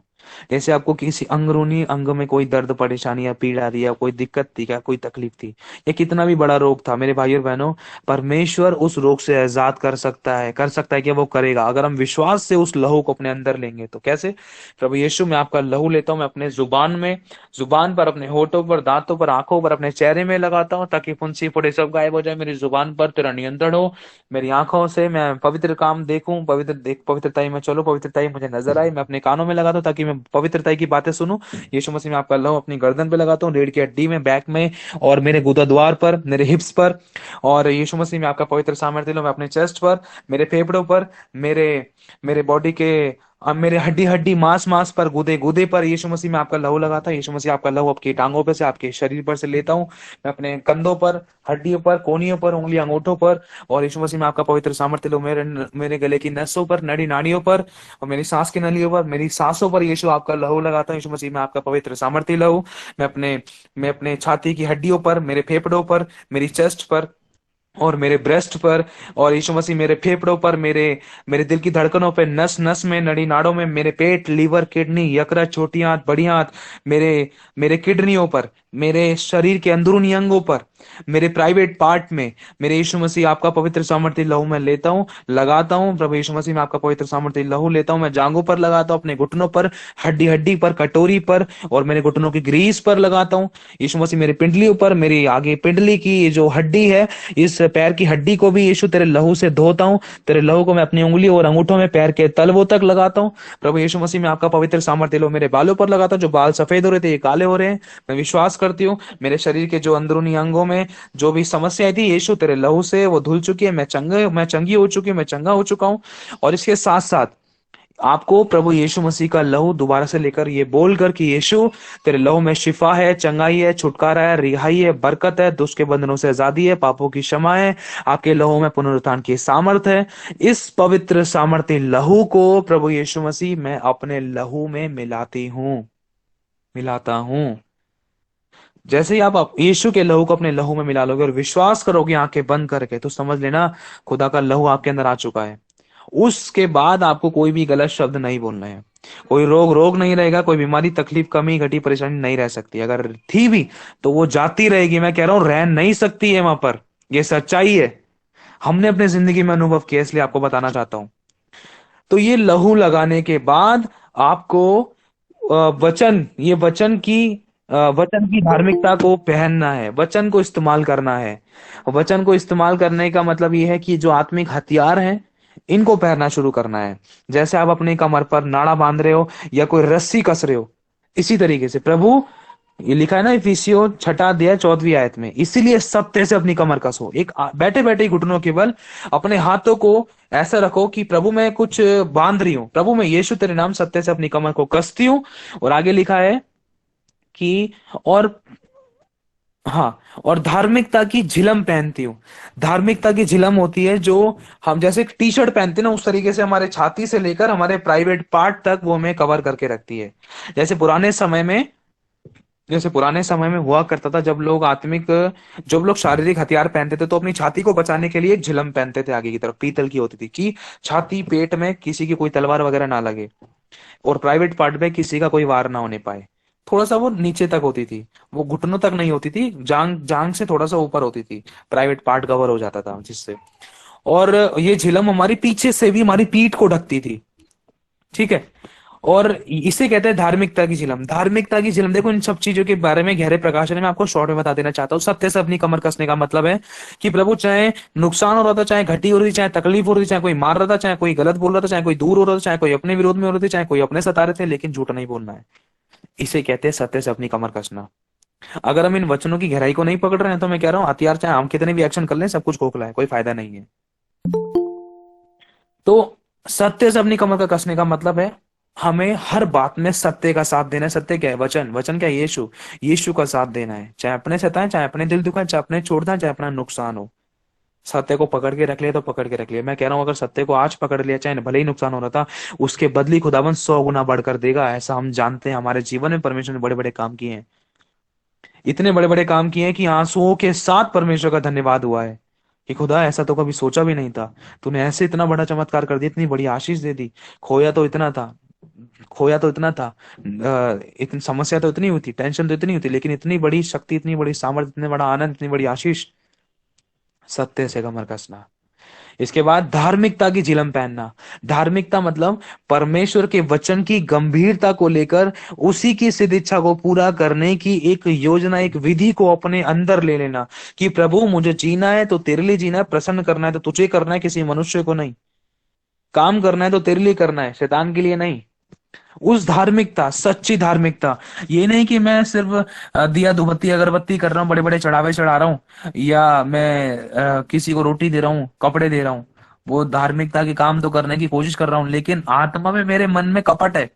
जैसे आपको किसी अंदरूनी अंग में कोई दर्द परेशानी या पीड़ा थी या कोई दिक्कत थी या कोई तकलीफ थी या कितना भी बड़ा रोग था, मेरे भाई और बहनों, परमेश्वर उस रोग से आजाद कर सकता है कि वो करेगा, अगर हम विश्वास से उस लहू को अपने अंदर लेंगे तो। कैसे? प्रभु यीशु, मैं आपका लहू लेता हूँ, मैं अपने जुबान में, जुबान पर, अपने होठों पर, दांतों पर, आंखों पर, अपने चेहरे में लगाता हूँ, ताकि फुंसी फुटे सब गायब हो जाए। मेरी जुबान पर तेरा नियंत्रण हो, मेरी आंखों से मैं पवित्र काम देखूं, पवित्रता में चलो, पवित्रता ही मुझे नजर आए। मैं अपने कानों में लगाता हूँ ताकि मैं पवित्रता की बातें सुनूं। यीशु मसीह में आपका लहू अपनी गर्दन पे लगाता हूँ, रीढ़ की हड्डी में, बैक में, और मेरे गुदाद्वार पर, मेरे हिप्स पर। और यीशु मसीह में आपका पवित्र सामर्थ्य लो, मैं अपने चेस्ट पर, मेरे फेफड़ों पर, मेरे मेरे बॉडी के, अब मेरे हड्डी हड्डी, मांस मांस पर, गुदे गुदे पर यीशु मसीह में आपका लहू लगाता है। यीशु मसीह आपका लहू आपकी टांगों पे से, आपके शरीर पर से लेता हूँ, मैं अपने कंधों पर, हड्डियों पर, कोहनियों पर, उंगली अंगूठों पर। और यीशु मसीह में आपका पवित्र सामर्थ्य लो, मेरे गले की नसों पर, नड़ी नाड़ियों पर, और मेरी सांस की नलियों पर, मेरी सांसों पर यीशु आपका लहू लगाता हूँ। यीशु मसीह में आपका पवित्र सामर्थ्य लहू, मैं अपने छाती की हड्डियों पर, मेरे फेफड़ों पर, मेरी चेस्ट पर, और मेरे ब्रेस्ट पर, और यीशु मसीह मेरे फेफड़ों पर, मेरे मेरे दिल की धड़कनों पे, नस नस में, नड़ी नाड़ों में, मेरे पेट, लीवर, किडनी, यकृत, छोटी आंत, बड़ी आंत, मेरे मेरे किडनियों पर, मेरे शरीर के अंदरूनी अंगों पर, मेरे प्राइवेट पार्ट में, मेरे यीशु मसीह आपका पवित्र सामर्थ्य लहू मैं लेता हूँ, लगाता हूँ। प्रभु यीशु मसीह में आपका पवित्र सामर्थ्य लहू लेता हूँ, मैं जांघों पर लगाता हूँ, अपने घुटनों पर, हड्डी हड्डी पर, कटोरी पर, और मेरे घुटनों की ग्रीस पर लगाता हूँ। यीशु मसीह मेरे पिंडलियों पर, मेरी आगे पिंडली की ये जो हड्डी है, इस पैर की हड्डी को भी यीशु तेरे लहू से धोता हूँ। तेरे लहू को मैं अपनी उंगली और अंगूठों में, पैर के तलवों तक लगाता हूँ। प्रभु यीशु मसीह में आपका पवित्र सामर्थ्य लो मेरे बालों पर लगाता हूँ, जो बाल सफेद हो रहे थे ये काले हो रहे हैं। मैं विश्वास करती हूँ मेरे शरीर के जो अंदरूनी अंगों में जो भी समस्याएं थी, यीशु तेरे लहू से वो धुल चुकी है। मैं चंगी हो चुकी हूँ, मैं चंगा हो चुका हूँ। और इसके साथ साथ आपको प्रभु यीशु मसीह का लहू दोबारा से लेकर ये बोलकर कि यीशु तेरे लहू में शिफा है, चंगाई है, छुटकारा है, रिहाई है, बरकत है, दुष्ट के बंधनों से आजादी है, पापों की क्षमा है, आपके लहू में पुनरुत्थान की सामर्थ है। इस पवित्र सामर्थ्य लहू को प्रभु यीशु मसीह मैं अपने लहू में मिलाता हूं। जैसे ही आप यीशु के लहू को अपने लहू में मिला लोगे और विश्वास करोगे आंखें बंद करके, तो समझ लेना खुदा का लहू आपके अंदर आ चुका है। उसके बाद आपको कोई भी गलत शब्द नहीं बोलना है। कोई रोग नहीं रहेगा, कोई बीमारी, तकलीफ, कमी, घटी, परेशानी नहीं रह सकती। अगर थी भी तो वो जाती रहेगी। मैं कह रहा हूं रह नहीं सकती है वहां पर। ये सच्चाई है, हमने अपने जिंदगी में अनुभव किया, इसलिए आपको बताना चाहता हूं। तो ये लहू लगाने के बाद आपको वचन की धार्मिकता को पहनना है, वचन को इस्तेमाल करना है। वचन को इस्तेमाल करने का मतलब ये है कि जो आत्मिक हथियार हैं इनको पहनना शुरू करना है। जैसे आप अपनी कमर पर नाड़ा बांध रहे हो या कोई रस्सी कस रहे हो, इसी तरीके से प्रभु, ये लिखा है ना इफिसियों 6 अध्याय 14वीं आयत में, इसीलिए सत्य से अपनी कमर कसो। एक बैठे बैठे ही घुटनों के बल अपने हाथों को ऐसा रखो कि प्रभु मैं कुछ बांध रही हूं, प्रभु मैं यीशु तेरे नाम सत्य से अपनी कमर को कसती हूँ। और आगे लिखा है कि और हाँ, और धार्मिकता की झिलम पहनती हूँ। धार्मिकता की झिलम होती है जो हम जैसे टी शर्ट पहनते हैं ना, उस तरीके से हमारे छाती से लेकर हमारे प्राइवेट पार्ट तक वो हमें कवर करके रखती है। जैसे पुराने समय में जैसे पुराने समय में हुआ करता था, जब लोग शारीरिक हथियार पहनते थे तो अपनी छाती को बचाने के लिए एक झिलम पहनते थे आगे की तरफ, पीतल की होती थी, कि छाती पेट में किसी की कोई तलवार वगैरह ना लगे और प्राइवेट पार्ट में किसी का कोई वार ना होने पाए। थोड़ा सा वो नीचे तक होती थी, वो घुटनों तक नहीं होती थी, जांग जांग से थोड़ा सा ऊपर होती थी, प्राइवेट पार्ट कवर हो जाता था जिससे। और ये झिलम हमारी पीछे से भी हमारी पीठ को ढकती थी, ठीक है। और इसे कहते हैं धार्मिकता की झिलम। धार्मिकता की झिलम, देखो इन सब चीजों के बारे में गहरे प्रकाशन में आपको शॉर्ट में बता देना चाहता हूँ। सत्य से अपनी कमर कसने का मतलब है कि प्रभु चाहे नुकसान हो रहा था, चाहे घटी हो रही थी, चाहे तकलीफ हो रही थी, चाहे कोई मार रहा था, चाहे कोई गलत बोल रहा था, चाहे कोई दूर हो रहा था, चाहे कोई अपने विरोध में हो रहे थे, चाहे कोई अपने सता रहे थे, लेकिन झूठ नहीं बोलना है। इसे कहते हैं सत्य से अपनी कमर कसना। अगर हम इन वचनों की गहराई को नहीं पकड़ रहे हैं तो मैं कह रहा हूँ हथियार चाहे हम कितने भी एक्शन कर लें, सब कुछ खोखला है, कोई फायदा नहीं है। तो सत्य से अपनी कमर का कसने का मतलब है हमें हर बात में सत्य का साथ देना है। सत्य क्या है? वचन। वचन क्या है? यीशु। यीशु का साथ देना है, चाहे अपने सताए, चाहे अपने दिल दुखाए, चाहे अपने छोड़ दें, चाहे अपना नुकसान हो। सत्य को पकड़ के रख लिया तो पकड़ के रख लिया। मैं कह रहा हूं अगर सत्य को आज पकड़ लिया, चाहे भले ही नुकसान हो रहा था, उसके बदली खुदावन 100 गुना बढ़कर देगा। ऐसा हम जानते हैं, हमारे जीवन में परमेश्वर ने बड़े बड़े काम किए हैं, इतने बड़े बड़े काम किए हैं कि आंसुओं के साथ परमेश्वर का धन्यवाद हुआ है कि खुदा ऐसा तो कभी सोचा भी नहीं था, तूने ऐसे इतना बड़ा चमत्कार कर दिया, इतनी बड़ी आशीष दे दी। खोया तो इतना था, खोया तो इतना था, इतनी समस्या तो इतनी हुई थी, टेंशन तो इतनी हुई थी, लेकिन इतनी बड़ी शक्ति, इतनी बड़ी सामर्थ्य, इतने बड़ा आनंद, इतनी बड़ी आशीष, सत्य से कमर कसना। इसके बाद धार्मिकता की जिलम पहनना। धार्मिकता मतलब परमेश्वर के वचन की गंभीरता को लेकर उसी की सिद्ध इच्छा को पूरा करने की एक योजना, एक विधि को अपने अंदर ले लेना, कि प्रभु मुझे जीना है तो तेरे लिए जीना है, प्रसन्न करना है तो तुझे करना है, किसी मनुष्य को नहीं। काम करना है तो तेरे लिए करना है, शैतान के लिए नहीं। उस धार्मिकता, सच्ची धार्मिकता, ये नहीं कि मैं सिर्फ दिया धूपबत्ती अगरबत्ती कर रहा हूँ, बड़े बड़े चढ़ावे चढ़ा रहा हूँ, या मैं किसी को रोटी दे रहा हूँ, कपड़े दे रहा हूँ। वो धार्मिकता के काम तो करने की कोशिश कर रहा हूँ, लेकिन आत्मा में, मेरे मन में कपट है,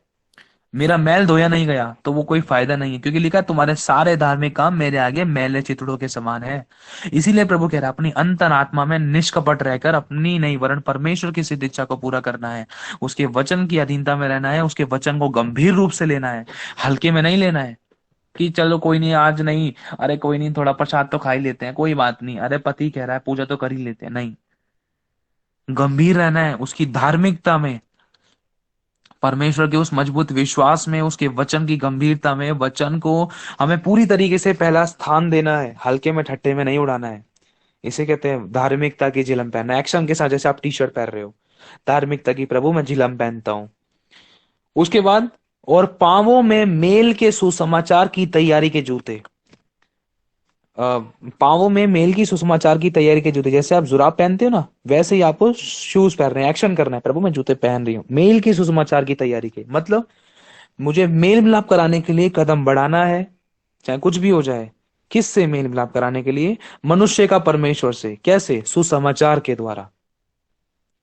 मेरा मैल धोया नहीं गया, तो वो कोई फायदा नहीं है, क्योंकि लिखा है तुम्हारे सारे धार्मिक काम मेरे आगे मैले चिथड़ों के समान है। इसीलिए प्रभु कह रहा है अपनी अंतरात्मा में निष्कपट रहकर अपनी नहीं वरन परमेश्वर की सिद्ध इच्छा को पूरा करना है, उसके वचन की अधीनता में रहना है, उसके वचन को गंभीर रूप से लेना है, हल्के में नहीं लेना है कि चलो कोई नहीं आज नहीं, अरे कोई नहीं थोड़ा प्रसाद तो खा ही लेते हैं, कोई बात नहीं, अरे पति कह रहा है पूजा तो कर ही लेते हैं, नहीं। गंभीर रहना है उसकी धार्मिकता में, परमेश्वर के उस मजबूत विश्वास में, उसके वचन की गंभीरता में, वचन को हमें पूरी तरीके से पहला स्थान देना है, हल्के में ठट्टे में नहीं उड़ाना है। इसे कहते हैं धार्मिकता की जिलम पहनना, एक्शन के साथ, जैसे आप टी शर्ट पहन रहे हो, धार्मिकता की प्रभु मैं जिलम पहनता हूं। उसके बाद, और पांवों में मेल के सुसमाचार की तैयारी के जूते। पांवों में मेल की सुसमाचार की तैयारी के जूते, जैसे आप जुराब पहनते हो ना, वैसे ही आपको शूज पहन रहे हैं, एक्शन करना है, प्रभु मैं जूते पहन रही हूँ, मेल की सुसमाचार की तैयारी के मतलब मुझे मेल मिलाप कराने के लिए कदम बढ़ाना है, चाहे कुछ भी हो जाए। किससे मेल मिलाप कराने के लिए? मनुष्य का परमेश्वर से। कैसे? सुसमाचार के द्वारा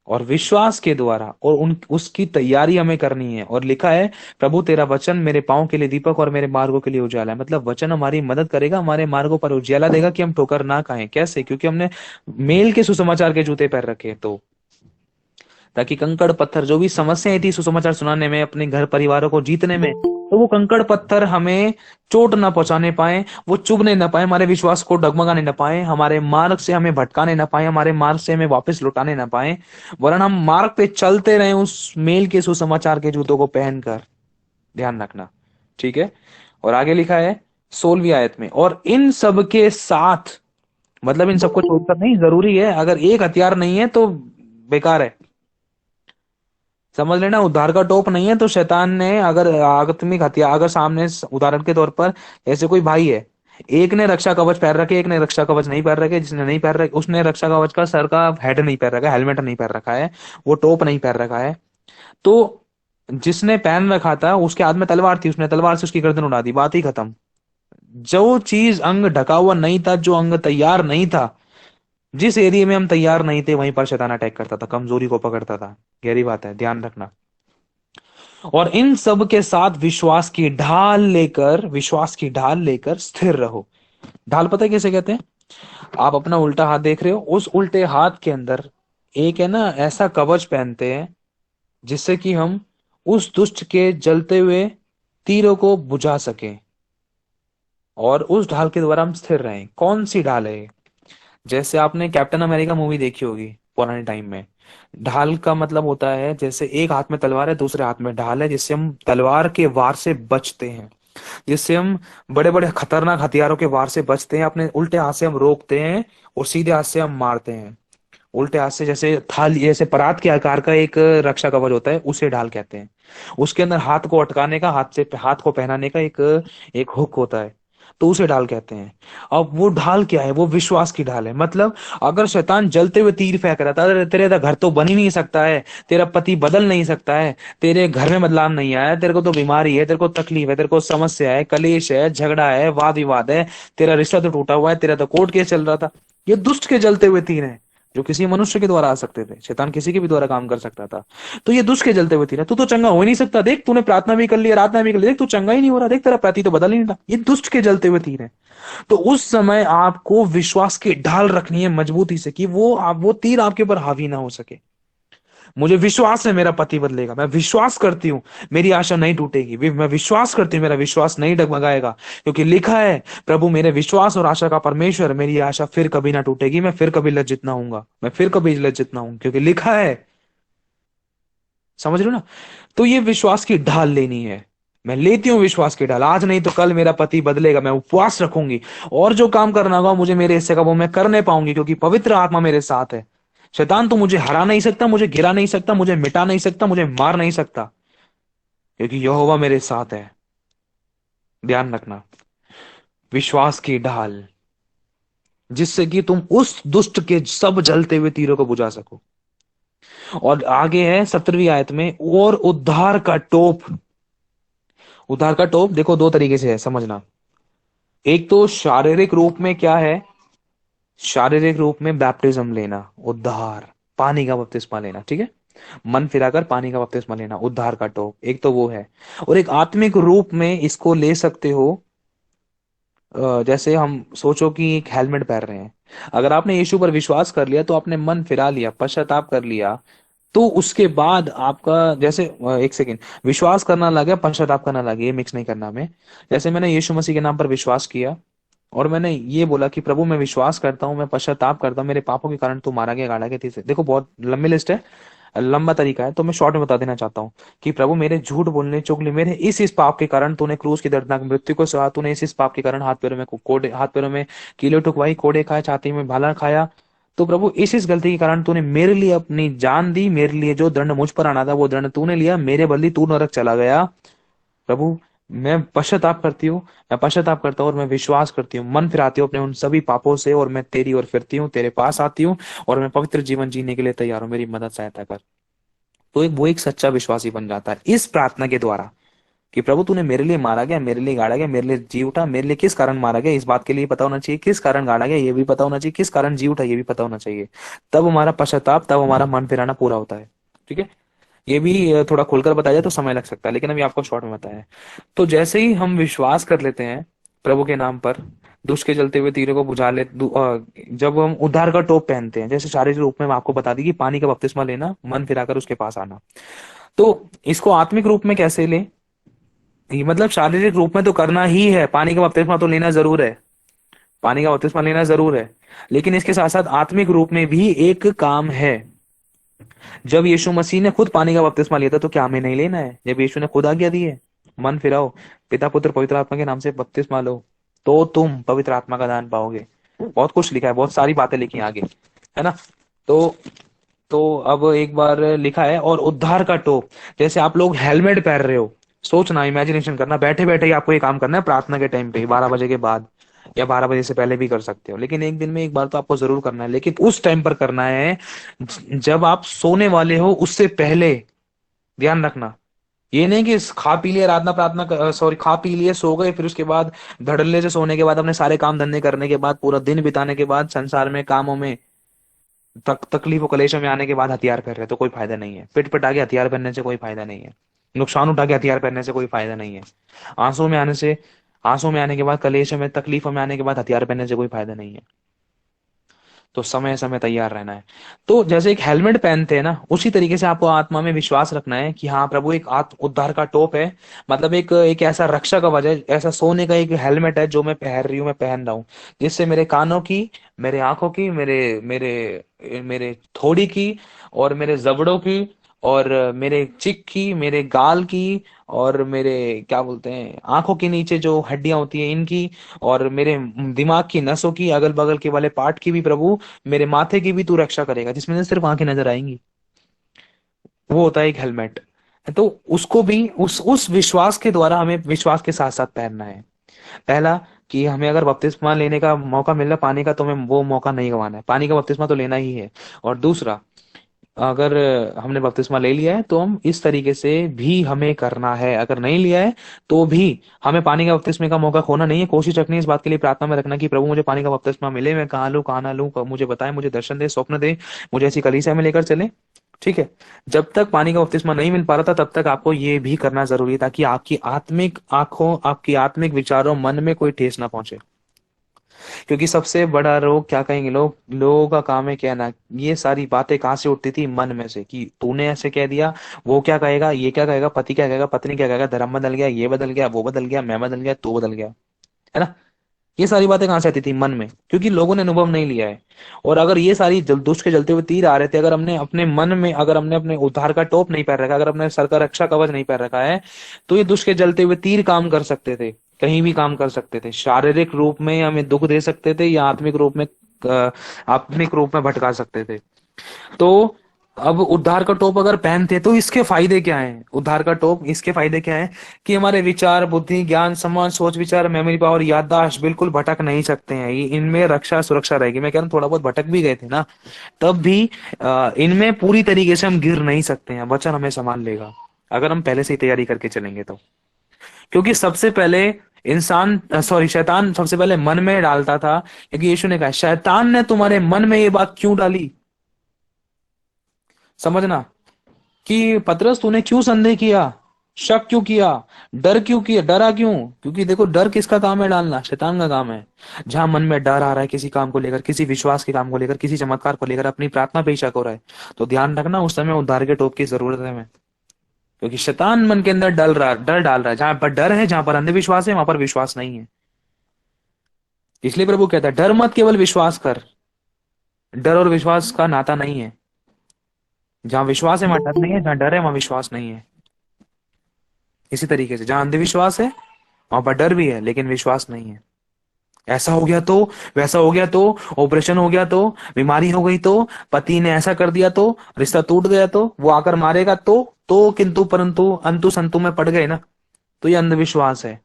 और विश्वास के द्वारा, और उन उसकी तैयारी हमें करनी है। और लिखा है प्रभु तेरा वचन मेरे पांव के लिए दीपक और मेरे मार्गों के लिए उजाला है, मतलब वचन हमारी मदद करेगा, हमारे मार्गों पर उजाला देगा कि हम ठोकर ना खाएं। कैसे? क्योंकि हमने मेल के सुसमाचार के जूते पहन रखे हैं। तो ताकि कंकड़ पत्थर, जो भी समस्याएं थी सुसमाचार सुनाने में, अपने घर परिवारों को जीतने में, तो वो कंकड़ पत्थर हमें चोट ना पहुंचाने पाए, वो चुभने ना पाए, हमारे विश्वास को डगमगाने ना पाए, हमारे मार्ग से हमें भटकाने ना पाए, हमारे मार्ग से हमें वापस लौटाने ना पाए, वरन हम मार्ग पे चलते रहे उस मेल के सुसमाचार के जूतों को पहनकर। ध्यान रखना, ठीक है। और आगे लिखा है 16वीं आयत में, और इन सब के साथ, मतलब इन सबको छोड़कर नहीं, जरूरी है, अगर एक हथियार नहीं है तो बेकार है। समझ लेना, उद्धार का टोप नहीं है तो शैतान ने अगर आकस्मिक हथियार, अगर सामने उदाहरण के तौर पर ऐसे कोई भाई है, एक ने रक्षा कवच पहन रखे, एक ने रक्षा कवच नहीं पहन रखे, जिसने नहीं पहन रखे उसने रक्षा कवच का सर का हेड नहीं पहन रखा है, हेलमेट नहीं पहन रखा है, वो टोप नहीं पहन रखा है, तो जिसने पहन रखा था उसके हाथ में तलवार थी, उसने तलवार से उसकी गर्दन उड़ा दी, बात ही खत्म। जो चीज अंग ढका हुआ नहीं था, जो अंग तैयार नहीं था, जिस एरिया में हम तैयार नहीं थे, वहीं पर शैतान अटैक करता था, कमजोरी को पकड़ता था। गहरी बात है, ध्यान रखना। और इन सब के साथ विश्वास की ढाल लेकर स्थिर रहो। ढाल पता है कैसे कहते हैं? आप अपना उल्टा हाथ देख रहे हो, उस उल्टे हाथ के अंदर एक है ना ऐसा कवच पहनते हैं, जिससे कि हम उस दुष्ट के जलते हुए तीरों को बुझा सकें, और उस ढाल के द्वारा हम स्थिर रहें। कौन सी ढाल है? जैसे आपने कैप्टन अमेरिका मूवी देखी होगी पुराने टाइम में, ढाल का मतलब होता है जैसे एक हाथ में तलवार है, दूसरे हाथ में ढाल है, जिससे हम तलवार के वार से बचते हैं, जिससे हम बड़े बड़े खतरनाक हथियारों के वार से बचते हैं। अपने उल्टे हाथ से हम रोकते हैं और सीधे हाथ से हम मारते हैं। उल्टे हाथ से जैसे थाली, जैसे परात के आकार का एक रक्षा कवच होता है, उसे ढाल कहते हैं। उसके अंदर हाथ को अटकाने का, हाथ को पहनाने का एक एक हुक होता है, तो उसे ढाल कहते हैं। अब वो ढाल क्या है? वो विश्वास की ढाल है। मतलब अगर शैतान जलते हुए तीर फेंक रहा था, अरे तेरे तो घर तो बन ही नहीं सकता है, तेरा पति बदल नहीं सकता है, तेरे घर में बदलाव नहीं आया, तेरे को तो बीमारी है, तेरे को तकलीफ है, तेरे को समस्या है, कलेश है, झगड़ा है, वाद विवाद है, तेरा रिश्ता तो टूटा हुआ है, तेरा तो कोर्ट केस चल रहा था, ये दुष्ट के जलते हुए तीर हैं, जो किसी मनुष्य के द्वारा आ सकते थे। शैतान किसी के भी द्वारा काम कर सकता था। तो ये दुष्ट के जलते हुए तीर है। तू तो चंगा हो ही नहीं सकता, देख तूने प्रार्थना भी कर ली, आराधना भी कर ली, देख तू चंगा ही नहीं हो रहा, देख तेरा प्रति तो बदल ही नहीं रहा। ये दुष्ट के जलते हुए तीर है। तो उस समय आपको विश्वास की ढाल रखनी है मजबूती से, कि वो तीर आपके ऊपर हावी ना हो सके। मुझे विश्वास है मेरा पति बदलेगा, मैं विश्वास करती हूँ मेरी आशा नहीं टूटेगी, मैं विश्वास करती हूँ मेरा विश्वास नहीं डगमगाएगा, क्योंकि लिखा है प्रभु मेरे विश्वास और आशा का परमेश्वर, मेरी आशा फिर कभी ना टूटेगी, मैं फिर कभी लज्जित ना होऊंगा, मैं फिर कभी लज्जित ना हूं, क्योंकि लिखा है समझ रहे हो ना? तो ये विश्वास की ढाल लेनी है। मैं लेती हूँ विश्वास की ढाल, आज नहीं तो कल मेरा पति बदलेगा, मैं उपवास रखूंगी और जो काम करना होगा मुझे मेरे हिस्से का वो मैं कर नहीं पाऊंगी, क्योंकि पवित्र आत्मा मेरे साथ है। शैतान तो मुझे हरा नहीं सकता, मुझे गिरा नहीं सकता, मुझे मिटा नहीं सकता, मुझे मार नहीं सकता, क्योंकि यहोवा मेरे साथ है। ध्यान रखना, विश्वास की ढाल, जिससे कि तुम उस दुष्ट के सब जलते हुए तीरों को बुझा सको। और आगे है 17वीं आयत में, और उद्धार का टोप। उद्धार का टोप देखो दो तरीके से है, समझना। एक तो शारीरिक रूप में क्या है, शारीरिक रूप में बैप्टिज्म लेना, उद्धार, पानी का बपतिस्मा लेना, ठीक है, मन फिराकर पानी का बपतिस्मा लेना, उद्धार का टोप, एक तो वो है। और एक आत्मिक रूप में इसको ले सकते हो। जैसे हम सोचो कि एक हेलमेट पहन रहे हैं, अगर आपने यीशु पर विश्वास कर लिया, तो आपने मन फिरा लिया, पश्चाताप कर लिया, तो उसके बाद आपका जैसे एक सेकेंड, विश्वास करना अलग है, पश्चाताप करना अलग है, ये मिक्स नहीं करना हमें। जैसे मैंने यीशु मसीह के नाम पर विश्वास किया और मैंने ये बोला कि प्रभु मैं विश्वास करता हूँ, मैं पश्चाताप करता हूँ, मेरे पापों के कारण तू मारा गया, गाड़ा गया, तीसरे, देखो बहुत लंबी लिस्ट है, लंबा तरीका है, तो मैं शॉर्ट में बता देना चाहता हूँ कि प्रभु मेरे झूठ बोलने, चुगली, मेरे इस पाप के कारण तूने क्रूस की दर्दनाक मृत्यु को सहा, तूने इस पाप के कारण हाथ पैरों में कोड़े, हाथ पैरों में कीले ठुकवाई, कोड़े खाए, छाती में भाला खाया। तो प्रभु इस गलती के कारण तूने मेरे लिए अपनी जान दी, मेरे लिए जो दंड मुझ पर आना था वो दंड तूने लिया, मेरे बदले तू नरक चला गया। प्रभु मैं पश्चाताप करती हूँ, मैं पश्चाताप करता हूँ और मैं विश्वास करती हूँ, मन फिराती हूँ अपने उन सभी पापों से, और मैं तेरी ओर फिरती हूँ, तेरे पास आती हूँ, और मैं पवित्र जीवन जीने के लिए तैयार हूँ, मेरी मदद सहायता कर। तो एक वो एक सच्चा विश्वासी बन जाता है इस प्रार्थना के द्वारा, कि प्रभु तूने मेरे लिए मारा गया, मेरे लिए गाड़ा गया, मेरे लिए जी उठा, मेरे लिए किस कारण मारा गया इस बात के लिए पता होना चाहिए, किस कारण गाड़ा गया ये भी पता होना चाहिए, किस कारण जी उठा ये भी पता होना चाहिए। तब हमारा पश्चाताप, तब हमारा मन फिराना पूरा होता है। ठीक है, ये भी थोड़ा खोलकर बताया जाए तो समय लग सकता है, लेकिन अभी आपको शॉर्ट में बताया है। तो जैसे ही हम विश्वास कर लेते हैं प्रभु के नाम पर, दुष्ट के जलते हुए तीरों को बुझा ले, जब हम उद्धार का टोप पहनते हैं, जैसे शारीरिक रूप में मैं आपको बता दी कि पानी का बपतिस्मा लेना, मन फिराकर उसके पास आना, तो इसको आत्मिक रूप में कैसे ले, ये मतलब शारीरिक रूप में तो करना ही है, पानी का बपतिस्मा तो लेना जरूर है, पानी का बपतिस्मा लेना जरूर है, लेकिन इसके साथ साथ आत्मिक रूप में भी एक काम है। जब यीशु मसीह ने खुद पानी का बपतिस्मा लिया था, तो क्या हमें नहीं लेना है? जब यीशु ने खुद आज्ञा दी है, मन फिराओ, पिता पुत्र पवित्र आत्मा के नाम से बपतिस्मा लो, तो तुम पवित्र आत्मा का दान पाओगे। बहुत कुछ लिखा है, बहुत सारी बातें लिखी हैं आगे, है ना? तो अब एक बार लिखा है, और उद्धार का टोप, जैसे आप लोग हेलमेट पहन रहे हो, सोचना, इमेजिनेशन करना, बैठे बैठे ही आपको ये काम करना है प्रार्थना के टाइम पे, 12 बजे के बाद, या 12 बजे से पहले भी कर सकते हो, लेकिन एक दिन में एक बार तो आपको जरूर करना है, लेकिन उस टाइम पर करना है जब आप सोने वाले हो, उससे पहले। ध्यान रखना, ये नहीं कि खा पी लिए, रात ना प्रार्थना, सॉरी, खा पी लिए सो गए, फिर उसके बाद धड़ल्ले से सोने के बाद, अपने सारे काम धंधे करने के बाद, पूरा दिन बिताने के बाद, संसार में कामों में तकलीफों कलेशों में आने के बाद हथियार पहन रहे, तो कोई फायदा नहीं है। पिट पिटा के हथियार पहनने से कोई फायदा नहीं है, नुकसान उठा के हथियार पहनने से कोई फायदा नहीं है, आंसू में आने से, आंसू में आने के बाद, कलेशों में, तकलीफों में आने के बाद हथियार पहनने से कोई फायदा नहीं है। तो समय समय तैयार रहना है। तो जैसे एक हेलमेट पहनते हैं ना, उसी तरीके से आपको आत्मा में विश्वास रखना है कि हाँ प्रभु एक आत्म उद्धार का टोप है, मतलब एक एक ऐसा रक्षा कवच है, ऐसा सोने का एक हेलमेट है जो मैं पहन रही हूँ, मैं पहन रहा हूँ, जिससे मेरे कानों की, मेरे आंखों की, मेरे मेरे मेरे थोड़ी की, और मेरे जबड़ों की, और मेरे चिक की, मेरे गाल की, और मेरे क्या बोलते हैं, आंखों के नीचे जो हड्डियां होती हैं इनकी, और मेरे दिमाग की नसों की, अगल बगल के वाले पार्ट की भी प्रभु, मेरे माथे की भी तू रक्षा करेगा, जिसमें से सिर्फ आंखें नजर आएंगी। वो होता है एक हेलमेट। तो उसको भी उस विश्वास के द्वारा हमें विश्वास के साथ साथ पहनना है। पहला, कि हमें अगर बपतिस्मा लेने का मौका मिल रहा है पानी का, तो हमें वो मौका नहीं गंवाना है, पानी का बपतिस्मा तो लेना ही है। और दूसरा, अगर हमने बपतिस्मा ले लिया है तो हम इस तरीके से भी हमें करना है, अगर नहीं लिया है तो भी हमें पानी का बपतिस्मे का मौका खोना नहीं है। कोशिश रखनी है, इस बात के लिए प्रार्थना में रखना कि प्रभु मुझे पानी का बपतिस्मा मिले, मैं कहाँ लूँ कहाँ ना लूँ, मुझे बताए, मुझे दर्शन दे, स्वप्न दे, मुझे ऐसी कलीसिया में लेकर चले। ठीक है, जब तक पानी का बपतिस्मा नहीं मिल पा रहा था, तब तक आपको ये भी करना जरूरी है, ताकि आपकी आत्मिक आंखों, आपकी आत्मिक विचारों, मन में कोई ठेस ना पहुंचे। क्योंकि सबसे बड़ा रोग क्या कहेंगे लोग, लोगों का काम है कहना, ये सारी बातें कहाँ से उठती थी? मन में से, कि तूने ऐसे कह दिया, वो क्या कहेगा, ये क्या कहेगा, पति क्या कहेगा, पत्नी क्या कहेगा, धर्म बदल गया, ये बदल गया, वो बदल गया, मैं बदल गया, तू बदल गया, है ना? ये सारी बातें कहाँ से आती थी? मन में, क्योंकि लोगों ने अनुभव नहीं लिया है। और अगर ये सारी दुष्ट के जलते हुए तीर आ रहे थे, अगर हमने अपने मन में, अगर हमने अपने उद्धार का टोप नहीं पहन रखा, अगर अपने सर का रक्षा कवच नहीं पहन रखा है, तो ये दुष्ट के जलते हुए तीर काम कर सकते थे, कहीं भी काम कर सकते थे। शारीरिक रूप में हमें दुख दे सकते थे, या आत्मिक रूप में भटका सकते थे। तो अब उद्धार का टोप अगर पहनते तो इसके फायदे क्या हैं? उद्धार का टोप, इसके फायदे क्या हैं? कि हमारे विचार, बुद्धि, ज्ञान, सम्मान, सोच विचार, मेमोरी पावर, याददाश्त बिल्कुल भटक नहीं सकते हैं। ये इनमें रक्षा सुरक्षा रहेगी। मैं कह रहा हूँ थोड़ा बहुत भटक भी गए थे ना, तब भी इनमें पूरी तरीके से हम गिर नहीं सकते हैं। वचन हमें संभाल लेगा अगर हम पहले से ही तैयारी करके चलेंगे तो। क्योंकि सबसे पहले शैतान सबसे पहले मन में डालता था। क्योंकि यीशु ने कहा, शैतान ने तुम्हारे मन में ये बात क्यों डाली? समझना कि पतरस तूने क्यों संदेह किया, शक क्यों किया, डर क्यों किया, डरा क्यों? क्योंकि देखो, डर किसका काम है? डालना शैतान का काम है। जहां मन में डर आ रहा है किसी काम को लेकर, किसी विश्वास के काम को लेकर, किसी चमत्कार को लेकर, अपनी प्रार्थना पे ही शक हो रहा है, तो ध्यान रखना उस समय उद्धार के टोप की जरूरत है हमें। क्योंकि शैतान मन के अंदर डर डाल रहा है। जहां पर डर है, जहां पर अंधविश्वास है, वहां पर विश्वास नहीं है। इसलिए प्रभु कहता है, डर मत, केवल विश्वास कर। डर और विश्वास का नाता नहीं है। जहां विश्वास है वहां डर नहीं है, जहां डर है वहां विश्वास नहीं है। इसी तरीके से जहां अंधविश्वास है वहां पर डर भी है, लेकिन विश्वास नहीं है। ऐसा हो गया तो, वैसा हो गया तो, ऑपरेशन हो गया तो, बीमारी हो गई तो, पति ने ऐसा कर दिया तो, रिश्ता टूट गया तो, वो आकर मारेगा तो किंतु परंतु अंतु संतु में पड़ गए ना, तो ये अंधविश्वास है।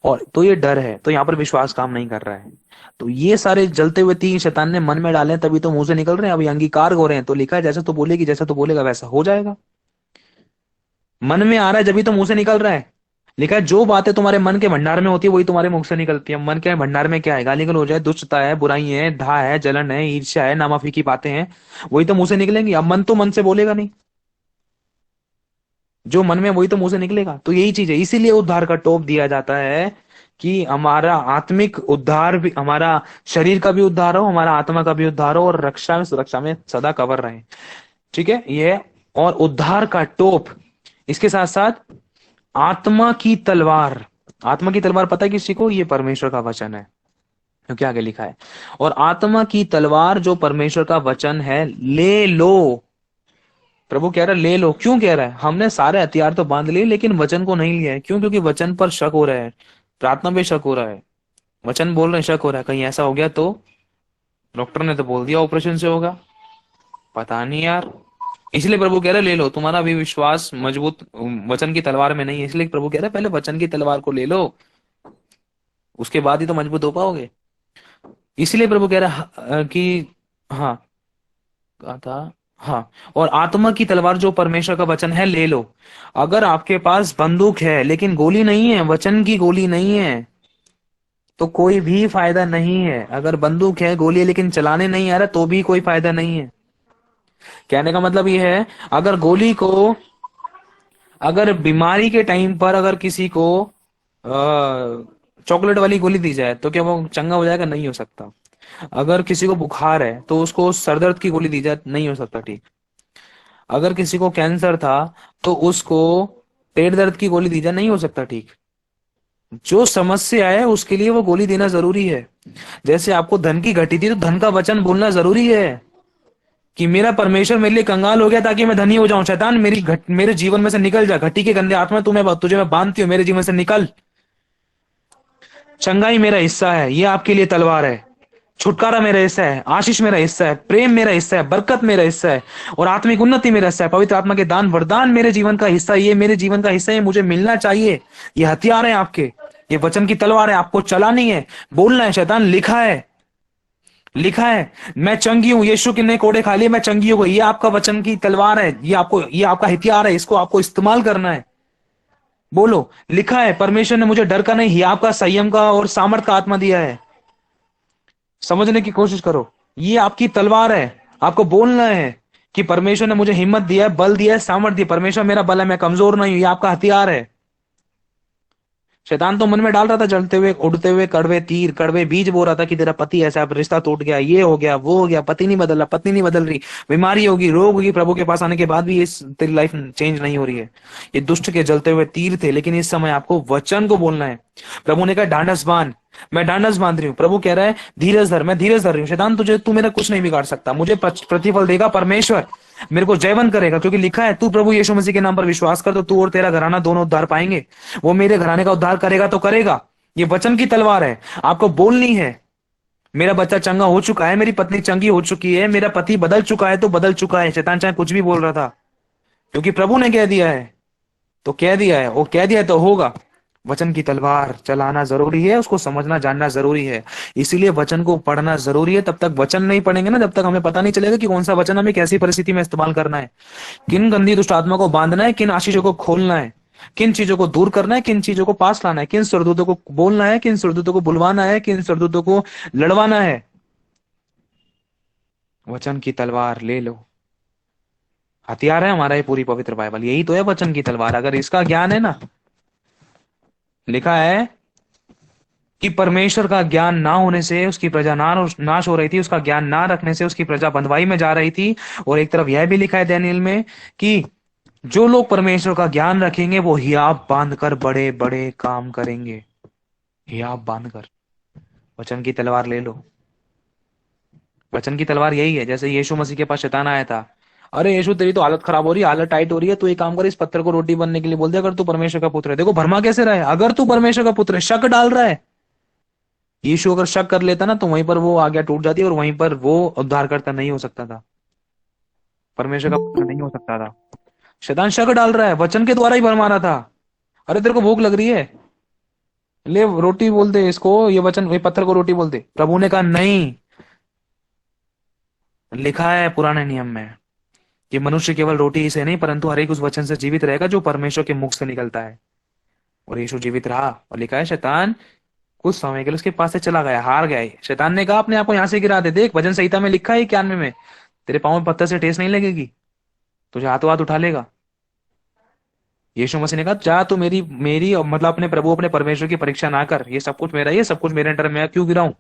और तो ये डर है, तो यहाँ पर विश्वास काम नहीं कर रहा है। तो ये सारे जलते हुए तीर शैतान ने मन में डाले हैं, तभी तो मुंह से निकल रहे हैं। अभी अंगीकार हो रहे हैं, तो लिखा है जैसा तो बोलेगी, जैसा तो बोलेगा वैसा हो जाएगा। मन में आ रहा है जब भी तो मुंह से निकल रहा है। लिखा है जो बातें तुम्हारे मन के भंडार में होती है वही तुम्हारे मुख से निकलती है। मन के भंडार में क्या है? गाली गलौज है, दुष्टता है, बुराई है, धा है, जलन है, ईर्ष्या है, नामाफी की बातें हैं, वही तो मुंह से निकलेंगी। अब मन तो मन से बोलेगा नहीं, जो मन में वही तो मुंह से निकलेगा। तो यही चीज है, इसीलिए उद्धार का टोप दिया जाता है कि हमारा आत्मिक उद्धार भी, हमारा शरीर का भी उद्धार हो, हमारा आत्मा का भी उद्धार हो, और रक्षा में सुरक्षा में सदा कवर रहे। ठीक है ये। और उद्धार का टोप, इसके साथ साथ आत्मा की तलवार। आत्मा की तलवार पता है किसी को? ये परमेश्वर का वचन है, क्योंकि आगे लिखा है, और आत्मा की तलवार जो परमेश्वर का वचन है ले लो। प्रभु कह रहा है ले लो। क्यों कह रहा है? हमने सारे हथियार तो बांध लिए, लेकिन वचन को नहीं लिया है। क्यों? क्योंकि वचन पर शक हो रहा है, प्रार्थना पे शक हो रहा है, वचन बोल रहे हैं, शक हो रहा है कहीं ऐसा हो गया तो। डॉक्टर ने तो बोल दिया ऑपरेशन से होगा, पता नहीं यार। इसलिए प्रभु कह रहे ले लो। तुम्हारा भी विश्वास मजबूत वचन की तलवार में नहीं है, इसलिए प्रभु कह रहे पहले वचन की तलवार को ले लो, उसके बाद ही तो मजबूत हो पाओगे। इसलिए प्रभु कह रहा कि हाँ, कहा था, हाँ, और आत्मा की तलवार जो परमेश्वर का वचन है ले लो। अगर आपके पास बंदूक है लेकिन गोली नहीं है, वचन की गोली नहीं है, तो कोई भी फायदा नहीं है। अगर बंदूक है, गोली है, लेकिन चलाने नहीं आ रहा, तो भी कोई फायदा नहीं है। कहने का मतलब ये है, अगर गोली को, अगर बीमारी के टाइम पर अगर किसी को चॉकलेट वाली गोली दी जाए तो क्या वो चंगा हो जाएगा? नहीं हो सकता। अगर किसी को बुखार है तो उसको सर दर्द की गोली दी जाए, नहीं हो सकता ठीक। अगर किसी को कैंसर था तो उसको पेट दर्द की गोली दी जाए, नहीं हो सकता ठीक। जो समस्या है उसके लिए वो गोली देना जरूरी है। जैसे आपको धन की घटी थी तो धन का वचन बोलना जरूरी है कि मेरा परमेश्वर मेरे लिए कंगाल हो गया ताकि मैं धनी हो जाऊं। शैतान मेरे जीवन में से निकल जा, घटी के गंदे आत्मा तुझे मैं बांधती हूँ, मेरे जीवन से निकल। चंगाई मेरा हिस्सा है, ये आपके लिए तलवार है। छुटकारा मेरा हिस्सा है, आशीष मेरा हिस्सा है, प्रेम मेरा हिस्सा है, बरकत मेरा हिस्सा है, और आत्मिक उन्नति मेरा हिस्सा है। पवित्र आत्मा के दान वरदान मेरे जीवन का हिस्सा है, ये मेरे जीवन का हिस्सा है, मुझे मिलना चाहिए। ये हथियार है आपके, ये वचन की तलवार है, आपको चलानी है, बोलना है। शैतान लिखा है, लिखा है मैं चंगी हूं, यीशु के ने कोड़े खा लिए, मैं चंगी हो गई। ये आपका वचन की तलवार है, ये आपका हथियार है, इसको आपको इस्तेमाल करना है। बोलो, लिखा है परमेश्वर ने मुझे डर का नहीं, ही आपका संयम का और सामर्थ का आत्मा दिया है। समझने की कोशिश करो, ये आपकी तलवार है। आपको बोलना है कि परमेश्वर ने मुझे हिम्मत दिया है, बल दिया है, सामर्थ दिया। परमेश्वर मेरा बल है, मैं कमजोर नहीं हूं, ये आपका हथियार है। शैतान तो मन में डाल रहा था जलते हुए उड़ते हुए कड़वे तीर, कड़वे बीज बो रहा था कि तेरा पति ऐसा, रिश्ता टूट गया, ये हो गया, वो हो गया, पति नहीं बदल रहा, पत्नी नहीं बदल रही, बीमारी होगी, रोग होगी, प्रभु के पास आने के बाद भी तेरी लाइफ चेंज नहीं हो रही है। ये दुष्ट के जलते हुए तीर थे, लेकिन इस समय आपको वचन को बोलना है। प्रभु ने कहा ढांढस बांध, मैं ढांढस बांध रही हूँ। प्रभु कह रहा है धीरज धर, मैं धीरज धर रही हूँ। शैतान तुझे, तू मेरा कुछ नहीं बिगाड़ सकता, मुझे प्रतिफल देगा परमेश्वर, मेरे को जयवंत करेगा, क्योंकि लिखा है तू प्रभु यीशु मसीह के नाम पर विश्वास कर तो तू और तेरा घराना दोनों उद्धार पाएंगे। वो मेरे घराने का उद्धार करेगा तो करेगा। ये वचन की तलवार है, आपको बोलनी है। मेरा बच्चा चंगा हो चुका है, मेरी पत्नी चंगी हो चुकी है, मेरा पति बदल चुका है तो बदल चुका है। शैतान चाहे कुछ भी बोल रहा था, क्योंकि प्रभु ने कह दिया है तो कह दिया है, वो कह दिया है तो होगा। वचन की तलवार चलाना जरूरी है, उसको समझना जानना जरूरी है। इसीलिए वचन को पढ़ना जरूरी है। तब तक वचन नहीं पढ़ेंगे ना, जब तक हमें पता नहीं चलेगा कि कौन सा वचन हमें कैसी परिस्थिति में इस्तेमाल करना है, किन गंदी दुष्ट आत्मा को बांधना है, किन आशीषों को खोलना है, किन चीजों को दूर करना है, किन चीजों को पास लाना है, किन सरदूतों को बोलना है, किन सरदूतों को बुलवाना है, किन सरदूतों को लड़वाना है। वचन की तलवार ले लो। हथियार है हमारा ये पूरी पवित्र बाइबल, यही तो है वचन की तलवार। अगर इसका ज्ञान है ना, लिखा है कि परमेश्वर का ज्ञान ना होने से उसकी प्रजा नाश हो रही थी, उसका ज्ञान ना रखने से उसकी प्रजा बंधुआई में जा रही थी। और एक तरफ यह भी लिखा है दानियेल में कि जो लोग परमेश्वर का ज्ञान रखेंगे वो हियाव बांधकर बड़े बड़े काम करेंगे। हियाव बांधकर। वचन की तलवार ले लो। वचन की तलवार यही है। जैसे यीशु मसीह के पास शैतान आया था, अरे यीशु तेरी तो हालत खराब हो रही है, हालत टाइट हो रही है, तू एक काम कर, इस पत्थर को रोटी बनने के लिए बोल दे, अगर तू परमेश्वर का पुत्र है। देखो भरमा कैसे रहा है, अगर तू परमेश्वर का पुत्र है, शक डाल रहा है। यीशु अगर शक कर लेता ना तो वहीं पर वो आज्ञा टूट जाती और वहीं पर वो उद्धारकर्ता नहीं हो सकता था, परमेश्वर का पुत्र नहीं हो सकता था। शैतान शक डाल रहा है, वचन के द्वारा ही भरमा रहा था। अरे तेरे को भूख लग रही है, ले रोटी बोल दे इसको, ये वचन, ये पत्थर को रोटी बोल दे। प्रभु ने कहा नहीं, लिखा है पुराने नियम में कि मनुष्य केवल रोटी ही से नहीं परंतु हर एक उस वचन से जीवित रहेगा जो परमेश्वर के मुख से निकलता है। और यीशु जीवित रहा। और लिखा है शैतान कुछ समय के लिए उसके पास से चला गया, हार गया। शैतान ने कहा अपने आप को यहां से गिरा दे। देख वचन संहिता में लिखा है 91 में, तेरे पाँव में पत्थर से ठेस नहीं लगेगी, तुझे हाथों हाथ उठा लेगा। यीशु मसीह ने कहा जा तू मेरी मेरी मतलब अपने प्रभु अपने परमेश्वर की परीक्षा ना कर, ये सब कुछ मेरा, ये सब कुछ मेरे अंडर, मैं क्यों गिराऊं,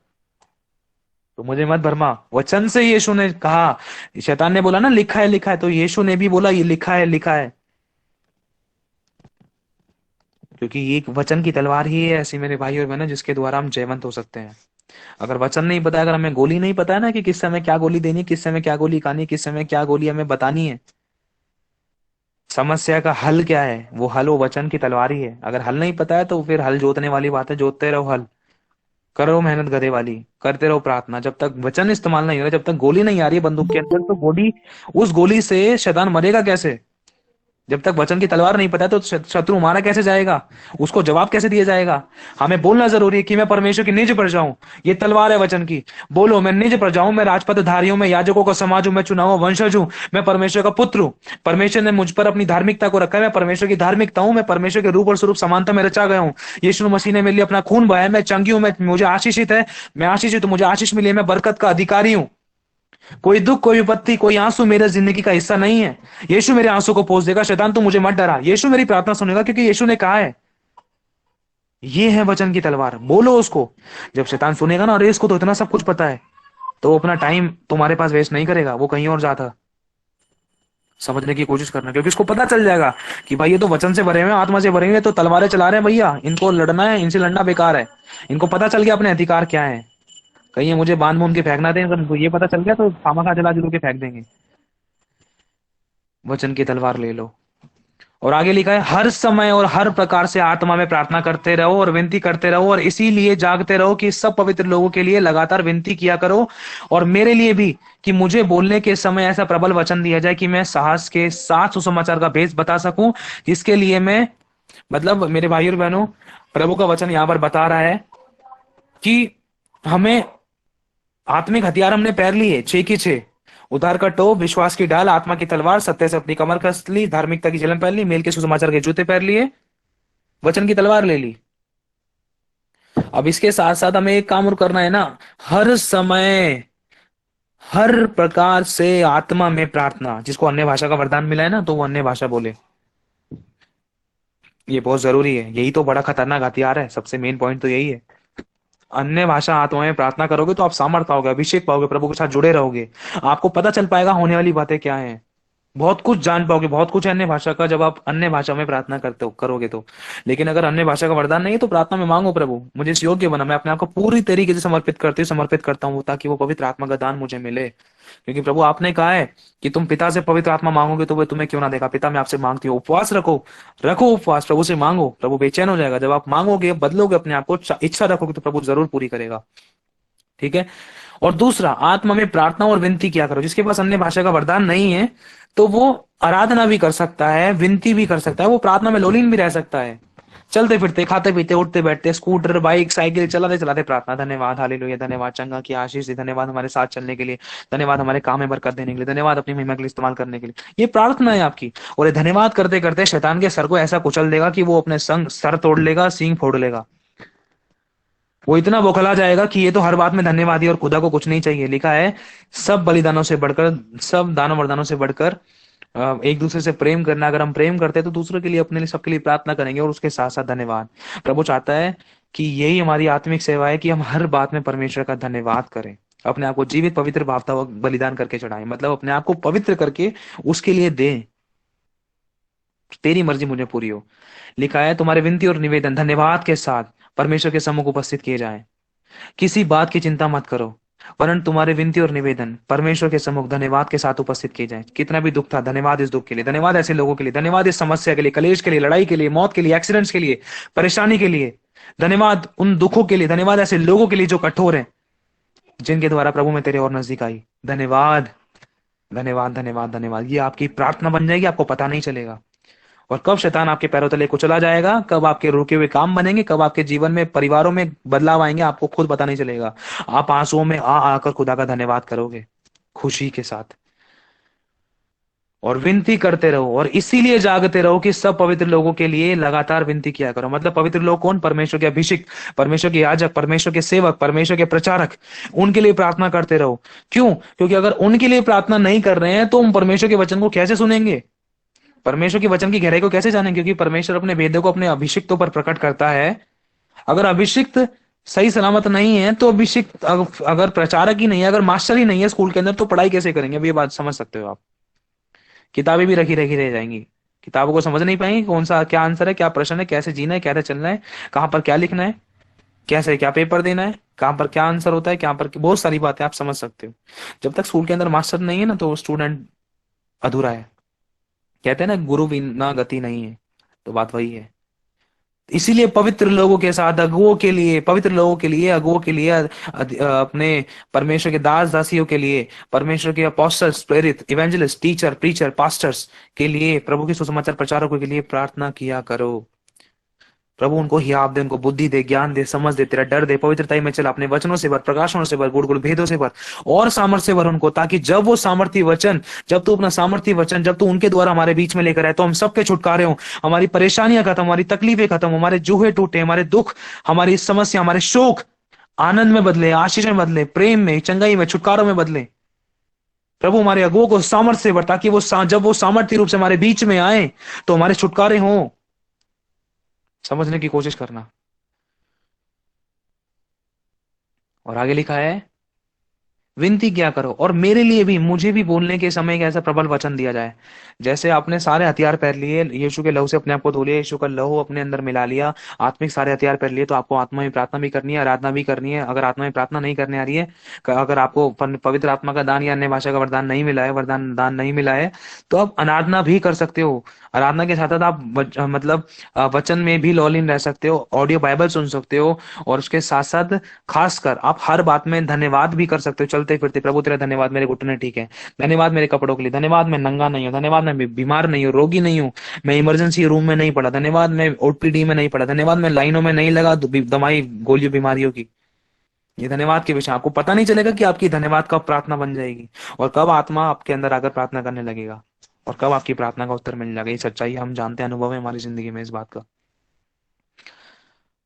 तो मुझे मत भरमा। वचन से यीशु ने कहा। शैतान ने बोला ना लिखा है, तो यीशु ने भी बोला ये लिखा है, लिखा है। क्योंकि ये वचन की तलवार ही है ऐसी मेरे भाई और बहनों जिसके द्वारा हम जयवंत हो सकते हैं। अगर वचन नहीं पता है, अगर हमें गोली नहीं पता है ना कि किस समय क्या गोली देनी है, किस समय क्या गोली खानी है, किस समय क्या गोली हमें बतानी है, समस्या का हल क्या है, वो हल वो वचन की तलवार ही है। अगर हल नहीं पता है तो फिर हल जोतने वाली बात है, जोतते रहो, हल करो, मेहनत गधे वाली करते रहो, प्रार्थना। जब तक वचन इस्तेमाल नहीं हो रहा, जब तक गोली नहीं आ रही है बंदूक के अंदर, तो गोली, उस गोली से शैतान मरेगा कैसे। जब तक वचन की तलवार नहीं पता है तो शत्रु मारा कैसे जाएगा, उसको जवाब कैसे दिया जाएगा। हमें बोलना जरूरी है कि मैं परमेश्वर की निज पर जाऊं, ये तलवार है वचन की। बोलो मैं निज पर जाऊं, मैं राजपद धारियों में याजकों का समाज हूं, मैं चुनाव वंशज हूं, मैं परमेश्वर का पुत्र हूं। परमेश्वर ने मुझ पर अपनी धार्मिकता को रखा है, मैं परमेश्वर की धार्मिकता हूं, मैं परमेश्वर के रूप और स्वरूप समानता में रचा गया हूं। यीशु मसीह ने मेरे लिए अपना खून बहाया, मैं चंगी हूं, मैं मुझे आशीषित है, मैं आशीषित हूं, मुझे आशीष मिली है, मैं बरकत का अधिकारी हूं। कोई दुख, कोई विपत्ति, कोई आंसू मेरे जिंदगी का हिस्सा नहीं है। यीशु मेरे आंसू को पोंछ देगा। शैतान तू मुझे मत डरा, यीशु मेरी प्रार्थना सुनेगा, क्योंकि यीशु ने कहा है। ये है वचन की तलवार, बोलो उसको। जब शैतान सुनेगा ना अरे इसको तो इतना सब कुछ पता है, तो वो अपना टाइम तुम्हारे पास वेस्ट नहीं करेगा, वो कहीं और जाता। समझने की कोशिश करना, क्योंकि इसको पता चल जाएगा कि भाई ये तो वचन से भरे हुए हैं, आत्मा से भरे हुए हैं, तो तलवारें चला रहे हैं भैया, इनको लड़ना है, इनसे लड़ना बेकार है। इनको पता चल गया अपने अधिकार क्या है, कहीं ये मुझे बांध बूंद के फेंकना दें, अगर इनको ये पता चल गया तो खामा खा जला जलू के फेंक देंगे। वचन की तलवार ले लो। और आगे लिखा है हर समय और हर प्रकार से आत्मा में प्रार्थना करते रहो और विनती करते रहो, और इसीलिए जागते रहो कि सब पवित्र लोगों के लिए लगातार विनती किया करो, और मेरे लिए भी, कि मुझे बोलने के समय ऐसा प्रबल वचन दिया जाए कि मैं साहस के साथ सुसमाचार का भेद बता सकूं। इसके लिए मैं, मतलब मेरे भाइयों और बहनों, प्रभु का वचन यहां पर बता रहा है कि हमें आत्मिक हथियार हमने पैर लिए, छह की छह। उद्धार का टोप, विश्वास की ढाल, आत्मा की तलवार, सत्य से अपनी कमर कस ली, धार्मिकता की जलन पहन ली, मेल के सुसमाचार के जूते पहन लिए, वचन की तलवार ले ली। अब इसके साथ साथ हमें एक काम और करना है ना, हर समय हर प्रकार से आत्मा में प्रार्थना। जिसको अन्य भाषा का वरदान मिला है ना, तो वो अन्य भाषा बोले, ये बहुत जरूरी है। यही तो बड़ा खतरनाक हथियार है, सबसे मेन पॉइंट तो यही है। अन्य भाषा आत्मा में प्रार्थना करोगे तो आप सामर्थ पाओगे, अभिषेक पाओगे, प्रभु के साथ जुड़े रहोगे, आपको पता चल पाएगा होने वाली बातें क्या हैं। बहुत कुछ जान पाओगे, बहुत कुछ है अन्य भाषा का, जब आप अन्य भाषा में प्रार्थना करते हो करोगे तो। लेकिन अगर अन्य भाषा का वरदान नहीं है तो प्रार्थना में मांगो, प्रभु मुझे इस योग्य बना, मैं अपने आप को पूरी तरीके से समर्पित करता हूँ, ताकि वो पवित्र आत्मा का दान मुझे मिले। क्योंकि प्रभु आपने कहा है कि तुम पिता से पवित्र आत्मा मांगोगे तो वो तुम्हें क्यों ना देगा। पिता मैं आपसे मांगती हूँ, उपवास रखो, रखो उपवास, प्रभु से मांगो, प्रभु बेचैन हो जाएगा। जब आप मांगोगे, बदलोगे अपने आप को, इच्छा रखोगे, तो प्रभु जरूर पूरी करेगा। ठीक है। और दूसरा, आत्मा में प्रार्थना और विनती किया करो। जिसके पास अन्य भाषा का वरदान नहीं है तो वो आराधना भी कर सकता है, विनती भी कर सकता है, वो प्रार्थना में लोलीन भी रह सकता है। चलते फिरते, खाते पीते, उठते बैठते, स्कूटर, बाइक, साइकिल चलाते चलाते प्रार्थना। धन्यवाद, हालेलुया, धन्यवाद चंगा की आशीष दी, धन्यवाद हमारे साथ चलने के लिए, धन्यवाद हमारे काम में बरकत देने के लिए, धन्यवाद अपनी महिमा के लिए इस्तेमाल करने के लिए। ये प्रार्थना है आपकी। और ये धन्यवाद करते करते शैतान के सर को ऐसा कुचल देगा कि वो अपने संग सर तोड़ लेगा, सींग फोड़ लेगा। वो इतना बौखला जाएगा कि ये तो हर बात में धन्यवाद ही, और खुदा को कुछ नहीं चाहिए। लिखा है, सब बलिदानों से बढ़कर, सब दानों वरदानों से बढ़कर एक दूसरे से प्रेम करना। अगर हम प्रेम करते हैं तो दूसरों के लिए, अपने लिए, सबके लिए प्रार्थना करेंगे, और उसके साथ साथ धन्यवाद। प्रभु चाहता है कि यही हमारी आत्मिक सेवा है, कि हम हर बात में परमेश्वर का धन्यवाद करें, अपने आप को जीवित पवित्र भावता हुआ बलिदान करके चढ़ाएं, मतलब अपने आप को पवित्र करके उसके लिए दें। तेरी मर्जी मुझे पूरी हो। लिखा है, तुम्हारे विनती और निवेदन धन्यवाद के साथ परमेश्वर के सम्मुख उपस्थित किए जाएं। किसी बात की चिंता मत करो, परंतु तुम्हारे विनती और निवेदन परमेश्वर के सम्मुख धन्यवाद के साथ उपस्थित किए जाएं। कितना भी दुख था, धन्यवाद इस दुख के लिए, धन्यवाद ऐसे लोगों के लिए, धन्यवाद इस समस्या के लिए, कलेश के लिए, लड़ाई के लिए, मौत के लिए, एक्सीडेंट्स के लिए, परेशानी के लिए, धन्यवाद उन दुखों के लिए, धन्यवाद ऐसे लोगों के लिए जो कठोर हैं, जिनके द्वारा प्रभु में तेरे और नजदीक आई। धन्यवाद, धन्यवाद, धन्यवाद, धन्यवाद। ये आपकी प्रार्थना बन जाएगी, आपको पता नहीं चलेगा। और कब शैतान आपके पैरों तले कुचला जाएगा, कब आपके रुके हुए काम बनेंगे, कब आपके जीवन में, परिवारों में बदलाव आएंगे, आपको खुद पता नहीं चलेगा। आप आंसुओं में आ आकर खुदा का धन्यवाद करोगे, खुशी के साथ। और विनती करते रहो, और इसीलिए जागते रहो कि सब पवित्र लोगों के लिए लगातार विनती किया करो। मतलब पवित्र लोग कौन? परमेश्वर के अभिषिक्त, परमेश्वर के याजक, परमेश्वर के सेवक, परमेश्वर के प्रचारक। उनके लिए प्रार्थना करते रहो। क्यों? क्योंकि अगर उनके लिए प्रार्थना नहीं कर रहे हैं तो हम परमेश्वर के वचन को कैसे सुनेंगे, परमेश्वर के वचन की गहराई को कैसे जानें? क्योंकि परमेश्वर अपने भेदों को अपने अभिषिक्तों पर प्रकट करता है। अगर अभिषिक्त सही सलामत नहीं है तो अभिषिक्त, अगर प्रचारक ही नहीं है, अगर मास्टर ही नहीं है स्कूल के अंदर, तो पढ़ाई कैसे करेंगे? अब ये बात समझ सकते हो आप। किताबें भी रखी रखी रह जाएंगी, किताबों को समझ नहीं पाएंगे, कौन सा क्या आंसर है, क्या प्रश्न है, कैसे जीना है, कैसे चलना है, कहाँ पर क्या लिखना है, कैसे क्या पेपर देना है, कहाँ पर क्या आंसर होता है, कहाँ पर बहुत सारी बातें आप समझ सकते हो। जब तक स्कूल के अंदर मास्टर नहीं है ना, तो स्टूडेंट अधूरा है। कहते हैं ना, गुरु बिना गति नहीं है, तो बात वही है। इसीलिए पवित्र लोगों के साथ, अगुओं के लिए, पवित्र लोगों के लिए, अगुओं के लिए, अपने परमेश्वर के दास दासियों के लिए, परमेश्वर के अपोस्टल्स, प्रेरित, इवेंजलिस्ट, टीचर, प्रीचर, पास्टर्स के लिए, प्रभु के सुसमाचार प्रचारकों के लिए प्रार्थना किया करो। प्रभु उनको हियाव दे, उनको बुद्धि दे, ज्ञान दे, समझ दे, तेरा डर दे, पवित्रता में चला, अपने वचनों से भर, प्रकाशनों से भर, गुड़ गुड़ भेदों से भर, और सामर्थ्य से भर उनको, ताकि जब वो सामर्थ्य वचन, जब तू अपना सामर्थ्य वचन, जब तू उनके द्वारा हमारे बीच में लेकर आए, तो हम सबके छुटकारे हो, हमारी परेशानियां खत्म, हमारी तकलीफें खत्म, हमारे जूहे टूटे, हमारे दुख, हमारी समस्या, हमारे शोक आनंद में बदले, आशीष में बदले, प्रेम में, चंगाई में, छुटकारों में बदले। प्रभु हमारे अगुओं को सामर्थ्य से भर, ताकि वो जब वो सामर्थ्य रूप से हमारे बीच में आए तो हमारे छुटकारे हों। समझने की कोशिश करना। और आगे लिखा है, विनती क्या करो, और मेरे लिए भी, मुझे भी बोलने के समय एक ऐसा प्रबल वचन दिया जाए। जैसे आपने सारे हथियार पहन लिए, यीशु के लहू से अपने आप को धो लिया, यीशु का लहू अपने अंदर मिला लिया, आत्मिक सारे हथियार पहन लिए, तो आपको आत्मा में प्रार्थना भी करनी है, आराधना भी करनी है। अगर आत्मा में प्रार्थना नहीं करने आ रही है, अगर आपको पवित्र आत्मा का दान या अन्य भाषा का वरदान नहीं मिला है, वरदान दान नहीं मिला है, तो आप अनाराधना भी कर सकते हो। आराधना के साथ साथ आप मतलब वचन में भी लॉलिन रह सकते हो, ऑडियो बाइबल सुन सकते हो, और उसके साथ साथ खासकर आप हर बात में धन्यवाद भी कर सकते हो। चलते फिरते, प्रभु तेरा धन्यवाद मेरे घुटने ठीक है, धन्यवाद मेरे कपड़ों के लिए, धन्यवाद मैं नंगा नहीं हूँ, धन्यवाद मैं बीमार नहीं हूँ, रोगी नहीं हूँ, मैं इमरजेंसी रूम में नहीं पड़ा, धन्यवाद मैं ओपीडी में नहीं पड़ा, धन्यवाद मैं लाइनों में नहीं लगा दवाई गोलियों बीमारियों की। ये धन्यवाद के विषय, आपको पता नहीं चलेगा कि आपकी धन्यवाद कब प्रार्थना बन जाएगी, और कब आत्मा आपके अंदर आकर प्रार्थना करने लगेगा, और कब आपकी प्रार्थना का उत्तर मिल जाएगा। ये सच्चाई हम जानते हैं, अनुभव है हमारी जिंदगी में इस बात का।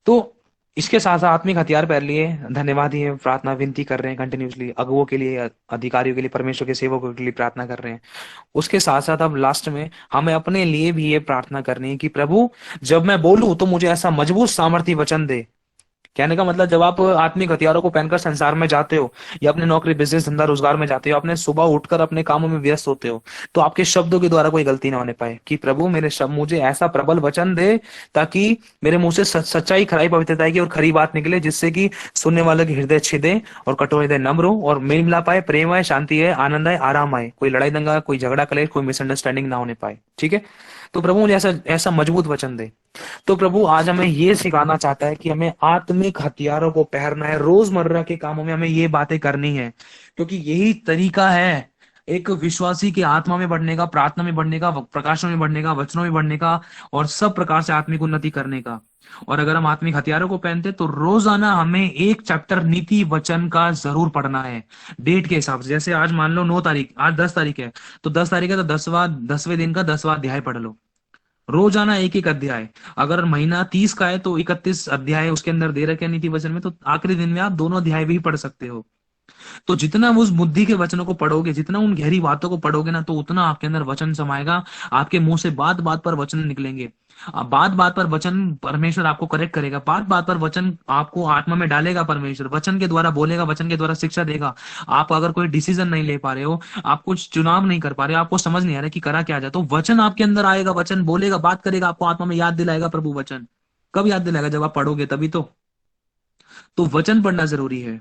तो इसके साथ साथ आत्मिक हथियार पहन लिए, धन्यवाद ही है, प्रार्थना विनती कर रहे हैं कंटिन्यूसली, अगुओं के लिए, अधिकारियों के लिए, परमेश्वर के सेवकों के लिए प्रार्थना कर रहे हैं। उसके साथ साथ अब लास्ट में हमें अपने लिए भी ये प्रार्थना करनी है कि प्रभु, जब मैं बोलूं तो मुझे ऐसा मजबूत सामर्थ्य वचन दे कहने का मतलब, जब आप आत्मिक हथियारों को पहनकर संसार में जाते हो या अपने नौकरी बिजनेस धंधा रोजगार में जाते हो, अपने सुबह उठकर अपने कामों में व्यस्त होते हो, तो आपके शब्दों के द्वारा कोई गलती ना होने पाए, कि प्रभु मेरे शब्द, मुझे ऐसा प्रबल वचन दे ताकि मेरे मुंह से सच्चाई, खराई, पवित्रता की और खरी बात निकले, जिससे कि सुनने वाले के हृदय छिदे और कठोर हृदय नम्र हो और मेल मिलाप आए, प्रेम आए, शांति आए, आनंद आए, आराम आए, कोई लड़ाई दंगा, कोई झगड़ा कलेश, कोई मिसअंडरस्टैंडिंग ना होने पाए। ठीक है। तो प्रभु मुझे ऐसा ऐसा मजबूत वचन दे। तो प्रभु आज हमें ये सिखाना चाहता है कि हमें आत्मिक हथियारों को पहनना है, रोजमर्रा के कामों में हमें ये बातें करनी है, क्योंकि यही तरीका है एक विश्वासी के आत्मा में बढ़ने का, प्रार्थना में बढ़ने का, प्रकाशों में बढ़ने का, वचनों में बढ़ने का, और सब प्रकार से आत्मिक उन्नति करने का। और अगर हम आत्मिक हथियारों को पहनते तो रोजाना हमें एक चैप्टर नीति वचन का जरूर पढ़ना है, डेट के हिसाब से। जैसे आज मान लो 9 तारीख, आज 10 तारीख है, तो 10 तारीख है तो 10वें दिन का 10वां अध्याय पढ़ लो, रोजाना एक एक अध्याय। अगर महीना 30 का है तो 31 अध्याय उसके अंदर दे रखे हैं नीति वचन में, तो आखिरी दिन में आप दोनों अध्याय भी पढ़ सकते हो। तो जितना उस बुद्धि के वचनों को पढ़ोगे, जितना उन गहरी बातों को पढ़ोगे ना, तो उतना आपके अंदर वचन समाएगा। आपके मुंह से बात बात पर वचन निकलेंगे, बात बात पर वचन परमेश्वर आपको करेक्ट करेगा, बात बात पर वचन आपको आत्मा में डालेगा, परमेश्वर वचन के द्वारा बोलेगा, वचन के द्वारा शिक्षा देगा। आप अगर कोई डिसीजन नहीं ले पा रहे हो, आप कुछ चुनाव नहीं कर पा रहे हो, आपको समझ नहीं आ रहा कि करा क्या जाए, तो वचन आपके अंदर आएगा, वचन बोलेगा, बात करेगा, आपको आत्मा में याद दिलाएगा प्रभु वचन। कब याद दिलाएगा? जब आप पढ़ोगे तभी तो वचन पढ़ना जरूरी है।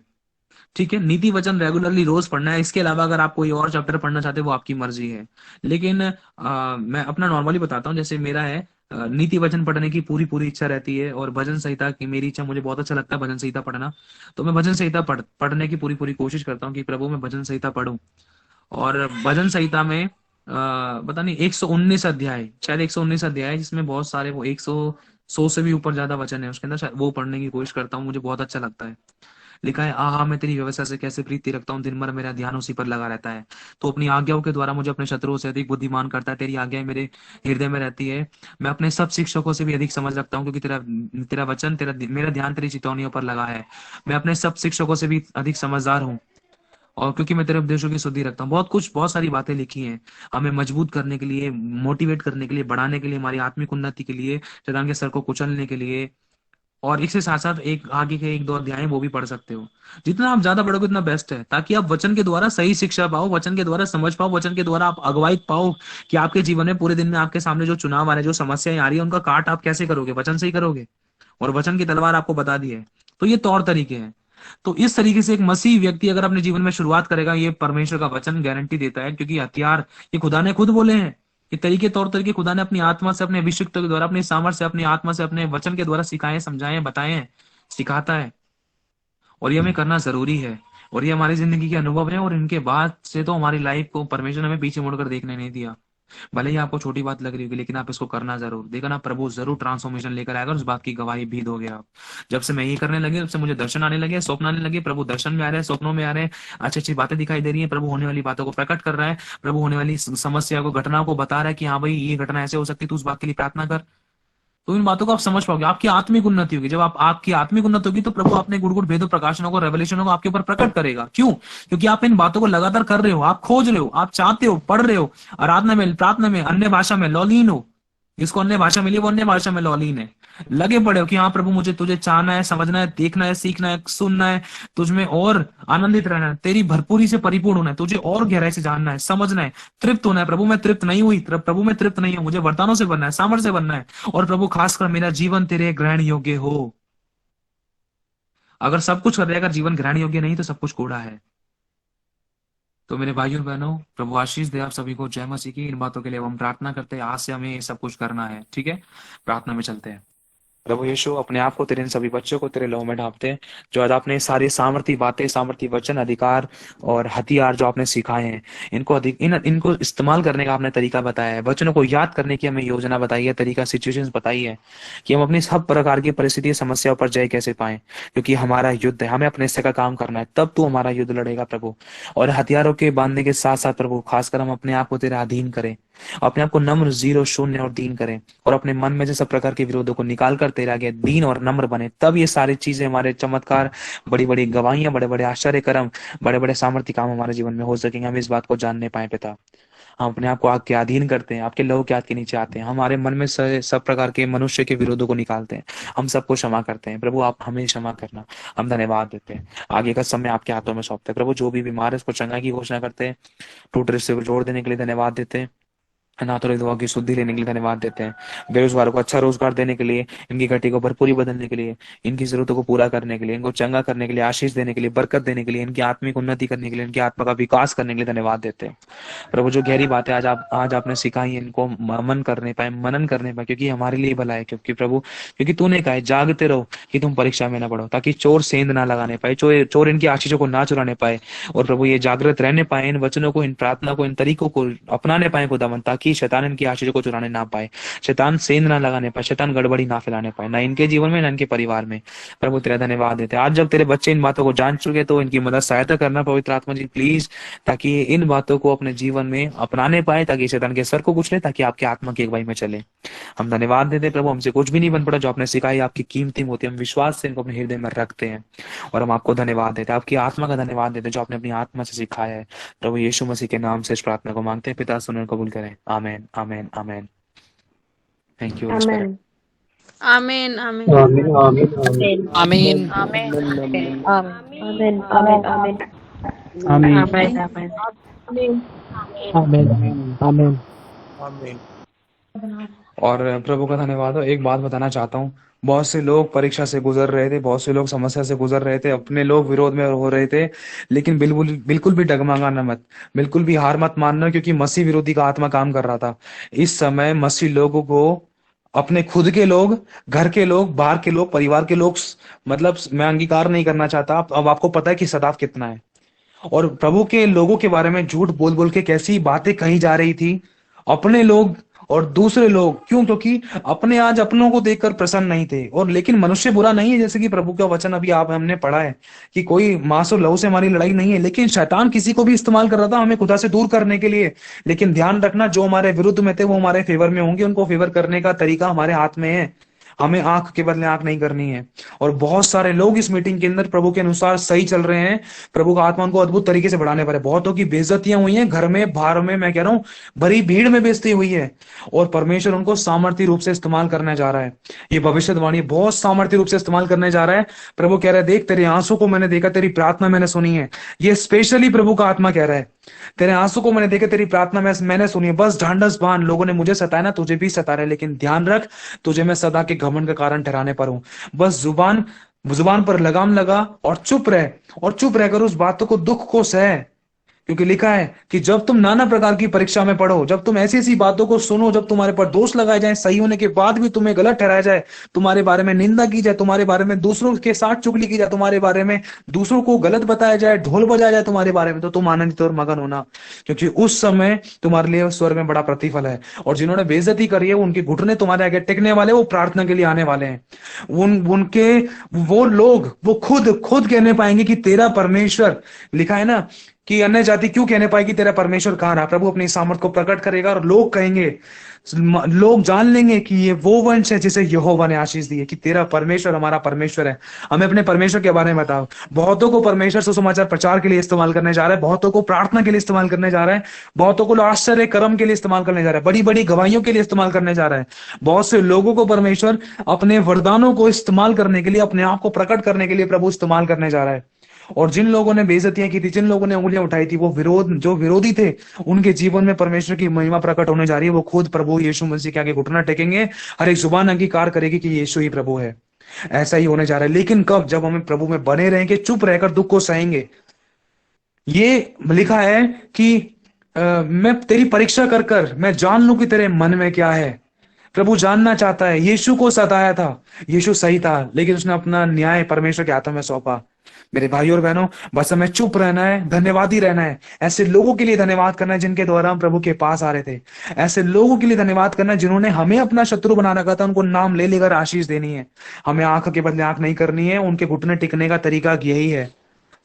ठीक है, नीति वचन रेगुलरली रोज पढ़ना है। इसके अलावा अगर आप कोई और चैप्टर पढ़ना चाहते हो वो आपकी मर्जी है, लेकिन मैं अपना नॉर्मली बताता हूँ। जैसे मेरा है, नीति वचन पढ़ने की पूरी पूरी इच्छा रहती है, और भजन संहिता की मेरी इच्छा, मुझे बहुत अच्छा लगता है भजन संहिता पढ़ना। तो मैं भजन संहिता पढ़ने की पूरी पूरी कोशिश करता हूँ कि प्रभु मैं भजन संहिता पढूं। और भजन संहिता में पता नहीं 119 अध्याय, शायद 119 अध्याय, जिसमें बहुत सारे, वो 100 से भी ऊपर ज्यादा वचन है उसके अंदर, शायद वो पढ़ने की कोशिश करता हूँ, मुझे बहुत अच्छा लगता है। लिखा है, आहा मैं तेरी व्यवस्था से कैसे प्रीति रखता हूँ, दिन भर मेरा ध्यान उसी पर लगा रहता है। तो अपनी आज्ञाओं के द्वारा मुझे अपने शत्रुओं से अधिक बुद्धिमान करता है, तेरी आज्ञाएं मेरे हृदय में रहती है। मैं अपने सब शिक्षकों से भी अधिक समझ रखता हूँ, क्योंकि तेरा तेरा वचन, मेरा ध्यान तेरी चितौनियों पर लगा है। मैं अपने सब शिक्षकों से भी अधिक समझदार हूँ, और क्योंकि मैं तेरे उपदेशों की शुद्धि रखता हूँ। बहुत कुछ, बहुत सारी बातें लिखी हैं हमें मजबूत करने के लिए, मोटिवेट करने के लिए, बढ़ाने के लिए, हमारी आत्मिक उन्नति के लिए, शैतान के सर को कुचलने के लिए। और इसके साथ साथ एक आगे के 1-2 अध्याय हैं, वो भी पढ़ सकते हो। जितना आप ज्यादा पढ़ोगे उतना बेस्ट है, ताकि आप वचन के द्वारा सही शिक्षा पाओ, वचन के द्वारा समझ पाओ, वचन के द्वारा आप अगुवाई पाओ, कि आपके जीवन में पूरे दिन में आपके सामने जो चुनाव आ रहे हैं, जो समस्याएं आ रही है, उनका काट आप कैसे करोगे? वचन से ही करोगे, और वचन की तलवार आपको बता दी है। तो ये तौर तरीके हैं। तो इस तरीके से एक मसीह व्यक्ति अगर अपने जीवन में शुरुआत करेगा, ये परमेश्वर का वचन गारंटी देता है, क्योंकि हथियार ये खुदा ने खुद बोले हैं। ये तरीके, तौर तरीके खुदा ने अपनी आत्मा से, अपने अभिषिक्त के द्वारा, अपने सामर्थ्य से, अपनी आत्मा से, अपने वचन के द्वारा सिखाए, समझाए, बताए हैं, सिखाता है। और ये हमें करना जरूरी है, और ये हमारी जिंदगी के अनुभव है, और इनके बाद से तो हमारी लाइफ को परमेश्वर ने हमें पीछे मुड़कर देखने नहीं दिया। भले ही आपको छोटी बात लग रही होगी, लेकिन आप इसको करना जरूर, देखा ना, प्रभु जरूर ट्रांसफॉर्मेशन लेकर आएगा, और उस बात की गवाही भी दोगे आप। जब से मैं ये करने लगे, तब से मुझे दर्शन आने लगे, स्वप्न आने लगे, प्रभु दर्शन में आ रहे हैं, स्वप्नों में आ रहे हैं, अच्छी अच्छी बातें दिखाई दे रही है, प्रभु होने वाली बातों को प्रकट कर रहा है, प्रभु होने वाली समस्या को, घटना को बता रहा है कि हाँ भाई ये घटना ऐसे हो सकती है, तू उस बात के लिए प्रार्थना कर। तो इन बातों को आप समझ पाओगे, आपकी आत्मिक उन्नति होगी। जब आपकी आत्मिक उन्नति होगी, तो प्रभु अपने गुड़ गुड़ भेदों, प्रकाशनों को, रेवलेशनों को आपके ऊपर प्रकट करेगा। क्यों? क्योंकि आप इन बातों को लगातार कर रहे हो, आप खोज रहे हो, आप चाहते हो, पढ़ रहे हो, आराधना में, प्रार्थना में, अन्य भाषा में लौलीन हो। जिसको अन्य भाषा मिली वो अन्य भाषा में लौलीन है। लगे पड़े हो कि हाँ प्रभु, मुझे तुझे चाहना है, समझना है, देखना है, सीखना है, सुनना है, तुझ में और आनंदित रहना है, तेरी भरपूरी से परिपूर्ण होना है, तुझे और गहराई से जानना है, समझना है, तृप्त होना है। प्रभु मैं तृप्त नहीं हुई, प्रभु मैं तृप्त नहीं हूं, मुझे वरदानों से बनना है, सामर्थ्य से बनना है। और प्रभु खासकर मेरा जीवन तेरे ग्रहण योग्य हो। अगर सब कुछ कर रहे, अगर जीवन ग्रहण योग्य नहीं, तो सब कुछ कूड़ा है। तो मेरे भाइयों और बहनों, प्रभु आशीष दे आप सभी को। जय मसीह की। इन बातों के लिए हम प्रार्थना करते हैं, आज से हमें ये सब कुछ करना है। ठीक है, प्रार्थना में चलते हैं। प्रभु यीशु, अपने आप को तेरे इन सभी बच्चों को तेरे लहू में ढांपते हैं, जो आज आपने सारी सामर्थी बातें, सामर्थी वचन, अधिकार और हथियार जो आपने सिखाए हैं, इनको अधिक इनको इस्तेमाल करने का आपने तरीका बताया है, वचनों को याद करने की हमें योजना बताई है, तरीका, सिचुएशंस बताई है, कि हम अपनी सब प्रकार की परिस्थिति, समस्याओं पर जय कैसे पाएं। क्योंकि हमारा युद्ध है, हमें अपने हिस्से का काम करना है, तब तू हमारा युद्ध लड़ेगा प्रभु। और हथियारों के बांधने के साथ साथ प्रभु, खासकर हम अपने आप को तेरे अधीन करें, अपने आप को नम्र, जीरो, शून्य और दीन करें, और अपने मन में से सब प्रकार के विरोधों को निकाल कर तेरे आगे दीन और नम्र बने। तब ये सारी चीजें, हमारे चमत्कार, बड़ी बड़ी गवाहियां, बड़े बड़े आश्चर्य कर्म, बड़े बड़े सामर्थ्य काम हमारे जीवन में हो सकेंगे। हम इस बात को जानने पाए पिता। हम अपने आप को आग के अधीन करते हैं, आपके लहू के हाथ के नीचे आते हैं, हमारे मन में सब प्रकार के मनुष्य के विरोधों को निकालते हैं, हम सबको क्षमा करते हैं। प्रभु आप हमें क्षमा करना। हम धन्यवाद देते हैं, आगे का समय आपके हाथों में सौंपते हैं। प्रभु जो भी बीमार है उसको चंगाई की घोषणा करते हैं, टूट रिश्ते को जोड़ देने के लिए धन्यवाद देते हैं, अनाथ और विधवा की शुद्धि लेने के लिए धन्यवाद देते हैं, बेरोजगारों को अच्छा रोजगार देने के लिए, इनकी घटी को भरपूरी बदलने के लिए, इनकी जरूरतों को पूरा करने के लिए, इनको चंगा करने के लिए, आशीष देने के लिए, बरकत देने के लिए, इनकी आत्मिक उन्नति करने के लिए, इनकी आत्मा का विकास करने के लिए धन्यवाद देते हैं। प्रभु जो गहरी बातें आज आपने सिखाई है, इनको मन करने पाए, मनन करने पाए, क्योंकि हमारे लिए भला है। क्योंकि प्रभु, क्योंकि तूने कहा है जागते रहो कि तुम परीक्षा में ना पड़ो, ताकि चोर सेंध ना लगाने पाए, चोर इनकी आशीषों को ना चुराने पाए। और प्रभु ये जागृत रहने पाए, इन वचनों को, इन प्रार्थना को, इन तरीकों को अपनाने पाए खुदावन, ताकि शैतान इनकी आशीषों को चुराने ना पाए, शैतान सेंध ना लगाने पाए, शैतान गड़बड़ी ना फैलाने पाए, ना इनके जीवन में ना इनके परिवार में। प्रभु तेरा धन्यवाद देते हैं। आज जब तेरे बच्चे इन बातों को जान चुके तो इनकी मदद सहायता करना पवित्र आत्मा जी प्लीज, ताकि ये इन बातों को अपने जीवन में अपनाने पाए, ताकि शैतान के सर को कुचले, ताकि आपके आत्मा की अगुवाई में चले। हम धन्यवाद देते हैं प्रभु, हमसे कुछ भी नहीं बन पड़ा, जो आपने सिखाई आपकी कीमती मोती, हम विश्वास से इनको अपने हृदय में रखते हैं। और हम आपको धन्यवाद देते हैं, आपकी आत्मा का धन्यवाद देते हैं जो आपने अपनी आत्मा से सिखाया है। प्रभु यीशु मसीह के नाम से इस प्रार्थना को मांगते हैं पिता, सुन और कबूल करें। Amen, amen, amen. Thank you. Amen. आमीन आमीन आमीन आमीन आमीन आमीन। Amen. Amen. Amen. Amen. आमीन Amen. Amen. आमीन आमीन। और प्रभु का धन्यवाद हो। एक बात बताना चाहता हूँ, बहुत से लोग परीक्षा से गुजर रहे थे, बहुत से लोग समस्या से गुजर रहे थे, अपने लोग विरोध में हो रहे थे, लेकिन बिल्कुल बिल्कुल भी डगमगाना मत, बिल्कुल भी हार मत मानना, क्योंकि मसीह विरोधी का आत्मा काम कर रहा था। इस समय मसीह लोगों को, अपने खुद के लोग, घर के लोग, बाहर के लोग, परिवार के लोग, मतलब मैं अंगीकार नहीं करना चाहता। अब आपको पता है कि सदाव कितना है, और प्रभु के लोगों के बारे में झूठ बोल बोल के कैसी बातें कही जा रही थी। अपने लोग और दूसरे लोग, क्यों? क्योंकि अपने आज अपनों को देखकर प्रसन्न नहीं थे। और लेकिन मनुष्य बुरा नहीं है, जैसे कि प्रभु का वचन अभी आप हमने पढ़ा है कि कोई मांस और लहू से हमारी लड़ाई नहीं है, लेकिन शैतान किसी को भी इस्तेमाल कर रहा था हमें खुदा से दूर करने के लिए। लेकिन ध्यान रखना, जो हमारे विरुद्ध में थे वो हमारे फेवर में होंगे, उनको फेवर करने का तरीका हमारे हाथ में है। हमें आंख के बदले आंख नहीं करनी है। और बहुत सारे लोग इस मीटिंग के अंदर प्रभु के अनुसार सही चल रहे हैं, प्रभु का आत्मा उनको अद्भुत तरीके से बढ़ाने पर है। बहुतों की बेइज्जतियां हुई हैं, घर में, बाहर में, मैं कह रहा हूँ बड़ी भीड़ में बेइज्जती हुई है, और परमेश्वर उनको सामर्थ्य रूप से इस्तेमाल करने जा रहा है। ये भविष्यवाणी बहुत सामर्थ्य रूप से इस्तेमाल करने जा रहा है। प्रभु कह रहा है, देख तेरे आंसू को मैंने देखा, तेरी प्रार्थना मैंने सुनी है। ये स्पेशली प्रभु का आत्मा कह रहा है, तेरे आंसू को मैंने देखा, तेरी प्रार्थना मैंने सुनी है। बस ढांढस बांध, लोगों ने मुझे सताया ना, तुझे भी सता रहे, लेकिन ध्यान रख, तुझे मैं सदा के घमंड का कारण ठहराने पर हूं। बस जुबान पर लगाम लगा और चुप रह, और चुप रहकर उस बातों को, दुख को सह। क्योंकि लिखा है कि जब तुम नाना प्रकार की परीक्षा में पढ़ो, जब तुम ऐसी ऐसी बातों को सुनो, जब तुम्हारे पर दोष लगाए जाए, सही होने के बाद भी तुम्हें गलत ठहराया जाए, तुम्हारे बारे में निंदा की जाए, तुम्हारे बारे में दूसरों के साथ चुगली की जाए, तुम्हारे बारे में दूसरों को गलत बताया जाए, ढोल बजाया जाए तुम्हारे बारे में, तो तुम आनंदित और मगन होना, क्योंकि उस समय तुम्हारे लिए स्वर्ग में बड़ा प्रतिफल है। और जिन्होंने बेइज्जती करी है, उनके घुटने तुम्हारे आगे टिकने वाले, वो प्रार्थना के लिए आने वाले हैं। उनके वो लोग, वो खुद कहने पाएंगे कि तेरा परमेश्वर, लिखा है ना कि अन्य जाति क्यों कहने पाएगी तेरा परमेश्वर कहाँ रहा। प्रभु अपनी सामर्थ को प्रकट करेगा और लोग कहेंगे, लोग जान लेंगे कि ये वो वंश है जिसे यहोवा ने आशीष दी है, कि तेरा परमेश्वर हमारा परमेश्वर है। हमें अपने परमेश्वर के बारे में बताओ। बहुतों को परमेश्वर सुसमाचार प्रचार के लिए इस्तेमाल करने जा रहा है, बहुतों को प्रार्थना के लिए इस्तेमाल करने जा रहा है, बहुतों को आश्चर्य कर्म के लिए इस्तेमाल करने जा रहा है, बड़ी बड़ी गवाहियों के लिए इस्तेमाल करने जा रहा है। बहुत से लोगों को परमेश्वर अपने वरदानों को इस्तेमाल करने के लिए, अपने आप को प्रकट करने के लिए प्रभु इस्तेमाल करने जा रहा है। और जिन लोगों ने बेइज्जतियां की थी, जिन लोगों ने उंगलियां उठाई थी, वो जो विरोधी थे, उनके जीवन में परमेश्वर की महिमा प्रकट होने जा रही है। वो खुद प्रभु यीशु मसीह के आगे घुटना टेकेंगे, हर एक जुबान अंगीकार करेगी कि यीशु ही प्रभु है। ऐसा ही होने जा रहा है। लेकिन कब? जब हमें प्रभु में बने रहेंगे, चुप रहकर दुख को सहेंगे। ये लिखा है कि मैं तेरी परीक्षा कर कर मैं जान लूं कि तेरे मन में क्या है। प्रभु जानना चाहता है। यीशु को सताया था, यीशु सही था, लेकिन उसने अपना न्याय परमेश्वर के हाथों में सौंपा। मेरे भाई और बहनों, बस हमें चुप रहना है, धन्यवादी रहना है। ऐसे लोगों के लिए धन्यवाद करना है जिनके द्वारा हम प्रभु के पास आ रहे थे। ऐसे लोगों के लिए धन्यवाद करना है जिन्होंने हमें अपना शत्रु बना रखा था, उनको नाम ले लेकर आशीष देनी है। हमें आंख के बदले आंख नहीं करनी है। उनके घुटने टिकने का तरीका यही है।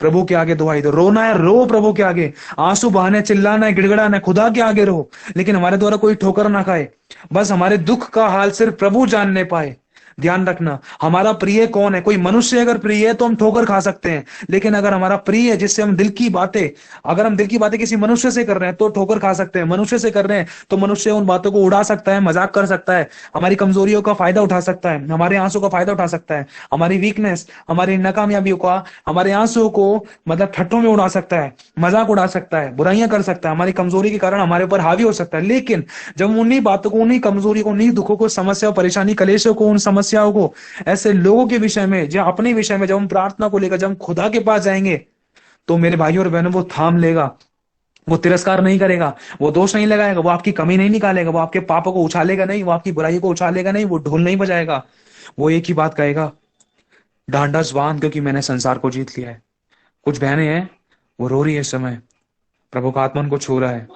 प्रभु के आगे दुहाई दो। रोना है रो प्रभु के आगे, आंसू बहाने, चिल्लाना है, गिड़गिड़ाना है, खुदा के आगे रो, लेकिन हमारे द्वारा कोई ठोकर ना खाए। बस हमारे दुख का हाल सिर्फ प्रभु जानने पाए। ध्यान रखना, हमारा प्रिय कौन है? कोई मनुष्य अगर प्रिय है तो हम ठोकर खा सकते हैं, लेकिन अगर हमारा प्रिय है जिससे हम दिल की बातें, अगर हम दिल की बातें किसी मनुष्य से कर रहे हैं तो ठोकर खा सकते हैं। मनुष्य से कर रहे हैं तो मनुष्य उन बातों को उड़ा सकता है, मजाक कर सकता है, हमारी कमजोरियों का फायदा उठा सकता है, हमारे आंसू का फायदा उठा सकता है, हमारी वीकनेस, हमारी नाकामयाबियों का, हमारे आंसू को मतलब ठट्टों में उड़ा सकता है, मजाक उड़ा सकता है, बुराइयां कर सकता है, हमारी कमजोरी के कारण हमारे ऊपर हावी हो सकता है। लेकिन जब हम उन्हीं बातों को, उन्हीं कमजोरी को, उन्हीं दुखों को, समस्या, परेशानी, कलेशों को, उन समस्याओं को, ऐसे लोगों के विषय में, जो अपने विषय में, जब हम प्रार्थना को लेकर, जब हम खुदा के पास जाएंगे, तो मेरे भाइयों और बहनों वो थाम लेगा, वो तिरस्कार नहीं करेगा, वो दोष नहीं लगाएगा, वो आपकी कमी नहीं निकालेगा, वो आपके पापों को उछालेगा नहीं, वो आपकी बुराई को उछालेगा नहीं, वो ढोल नहीं बजाएगा। वो एक ही बात कहेगा, ढांढस बांध, क्योंकि मैंने संसार को जीत लिया है। कुछ बहनें हैं, वो रो रही है इस समय, प्रभु का आत्मा उनको छू रहा है,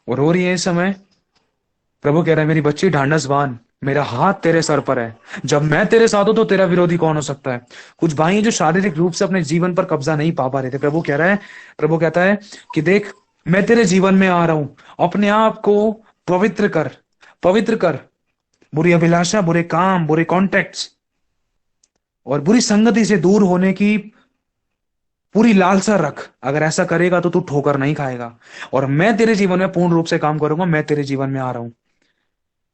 वो रो रही है इस समय। प्रभु कह रहा है, मेरी बच्ची ढांढस बांध, मेरा हाथ तेरे सर पर है, जब मैं तेरे साथ हूं तो तेरा विरोधी कौन हो सकता है। कुछ भाई हैं जो शारीरिक रूप से अपने जीवन पर कब्जा नहीं पा रहे थे। प्रभु कह रहा है, प्रभु कहता है कि देख, मैं तेरे जीवन में आ रहा हूं, अपने आप को पवित्र कर, पवित्र कर। बुरी अभिलाषा, बुरे काम, बुरे कॉन्टेक्ट्स और बुरी संगति से दूर होने की पूरी लालसा रख। अगर ऐसा करेगा तो तू ठोकर नहीं खाएगा, और मैं तेरे जीवन में पूर्ण रूप से काम करूंगा। मैं तेरे जीवन में आ रहा हूं।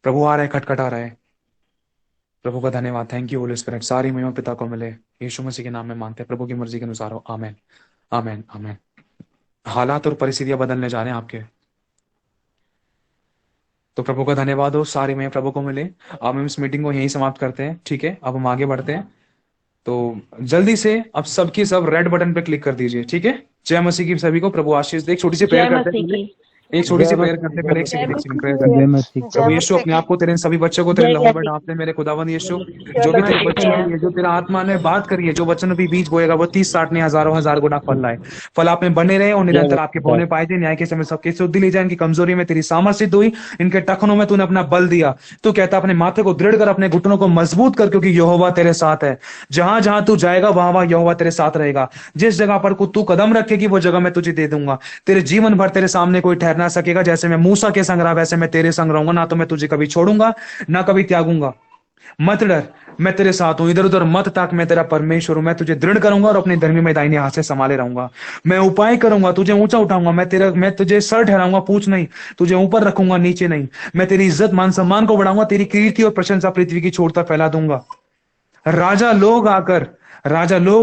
प्रभु आ रहा है, खटखटा रहा है। प्रभु का धन्यवाद। Thank you Holi spirit. सारी महिमा पिता को मिले, यीशु मसीह के नाम में मांगते हैं, प्रभु की मर्जी के अनुसार हो। आमेन, आमेन, आमेन। हालात और परिस्थितियां बदलने जा रहे हैं आपके, तो प्रभु का धन्यवाद हो। सारी महिमा प्रभु को मिले। अब हम इस मीटिंग को यहीं समाप्त करते हैं, ठीक है? अब हम आगे बढ़ते हैं, तो जल्दी से अब सबकी सब रेड बटन पे क्लिक कर दीजिए, ठीक है? जय मसीह की सभी को, प्रभु आशीष दे। एक छोटी सी प्रेयर करते हैं, एक छोटी सी प्रेयर करते पहले, एक सेकंड प्रेयर करते जय हैं। मसीह। प्रभु यीशु, अपने आप को तेरे इन सभी बच्चों को तेरे लहू में डालते हैं। मेरे खुदावंद यीशु, जो भी तेरे बच्चे हैं, जो तेरा आत्मा ने बात करी है, जो वचन भी बीज बोएगा वो 30, 60 नहीं, हजारों हजार गुना फल लाए। फल आप में बने रहे और निरंतर आपके पौने पाए थे। न्याय के समय सबकी शुद्धि ली जाए। इनकी कमजोरी में तेरी सामर्थ सिद्ध हुई, इनके टखनों में तूने अपना बल दिया। तू कहता अपने माथे को दृढ़ कर, अपने घुटनों को मजबूत कर, क्योंकि यहोवा तेरे साथ है। जहां जहां तू जाएगा वहां वहां यहोवा तेरे साथ रहेगा। जिस जगह पर तू कदम रखेगी वो जगह मैं तुझे दे दूंगा। तेरे जीवन भर तेरे सामने कोई ठहर ना सकेगा। जैसे मैं मूसा के संग रहा वैसे मैं तेरे संग रहूंगा। ना तो मैं तुझे कभी छोड़ूंगा, ना कभी त्यागूंगा। मत डर, मैं तेरे साथ हूं। इधर उधर मत ताक, मैं तेरा परमेश्वर हूं। मैं तुझे दृढ़ करूंगा और अपनी धर्मी में दाहिने हाथ से संभाले रहूंगा। मैं उपाय करूंगा, तुझे ऊंचा उठाऊंगा। मैं तुझे सर ठहराऊंगा, पूछ नहीं। तुझे ऊपर रखूंगा, नीचे नहीं। मैं तेरी इज्जत, मान सम्मान को बढ़ाऊंगा। तेरी कीर्ति और प्रशंसा पृथ्वी की छोर तक फैला दूंगा। राजा लोग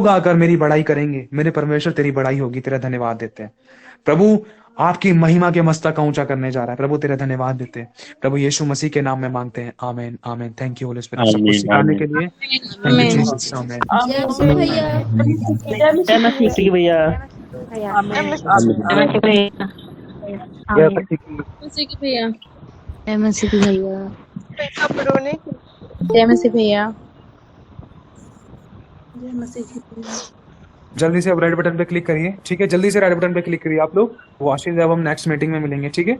आकर मेरी बड़ाई करेंगे। मेरे परमेश्वर तेरी बड़ाई होगी। तेरा धन्यवाद देते हैं प्रभु। आपकी महिमा के मस्तक का ऊंचा करने जा रहा है प्रभु। तेरा धन्यवाद देते हैं प्रभु। यीशु मसीह के नाम में मांगते हैं, आमेन, amen. Thank you Holi spirit, सब कुछ सिखाने के लिए। Thank you amen. जीसस, आमेन। जय मसीह भैया। जय मसीह की। मसीह की भैया, जय मसीह भैया। जय मसीह भैया, जय मसीह की भैया। जल्दी से अब रेड बटन पे क्लिक करिए, ठीक है? जल्दी से रेड बटन पे क्लिक करिए आप लोग। वो आशीष, जब हम नेक्स्ट मीटिंग में मिलेंगे, ठीक है?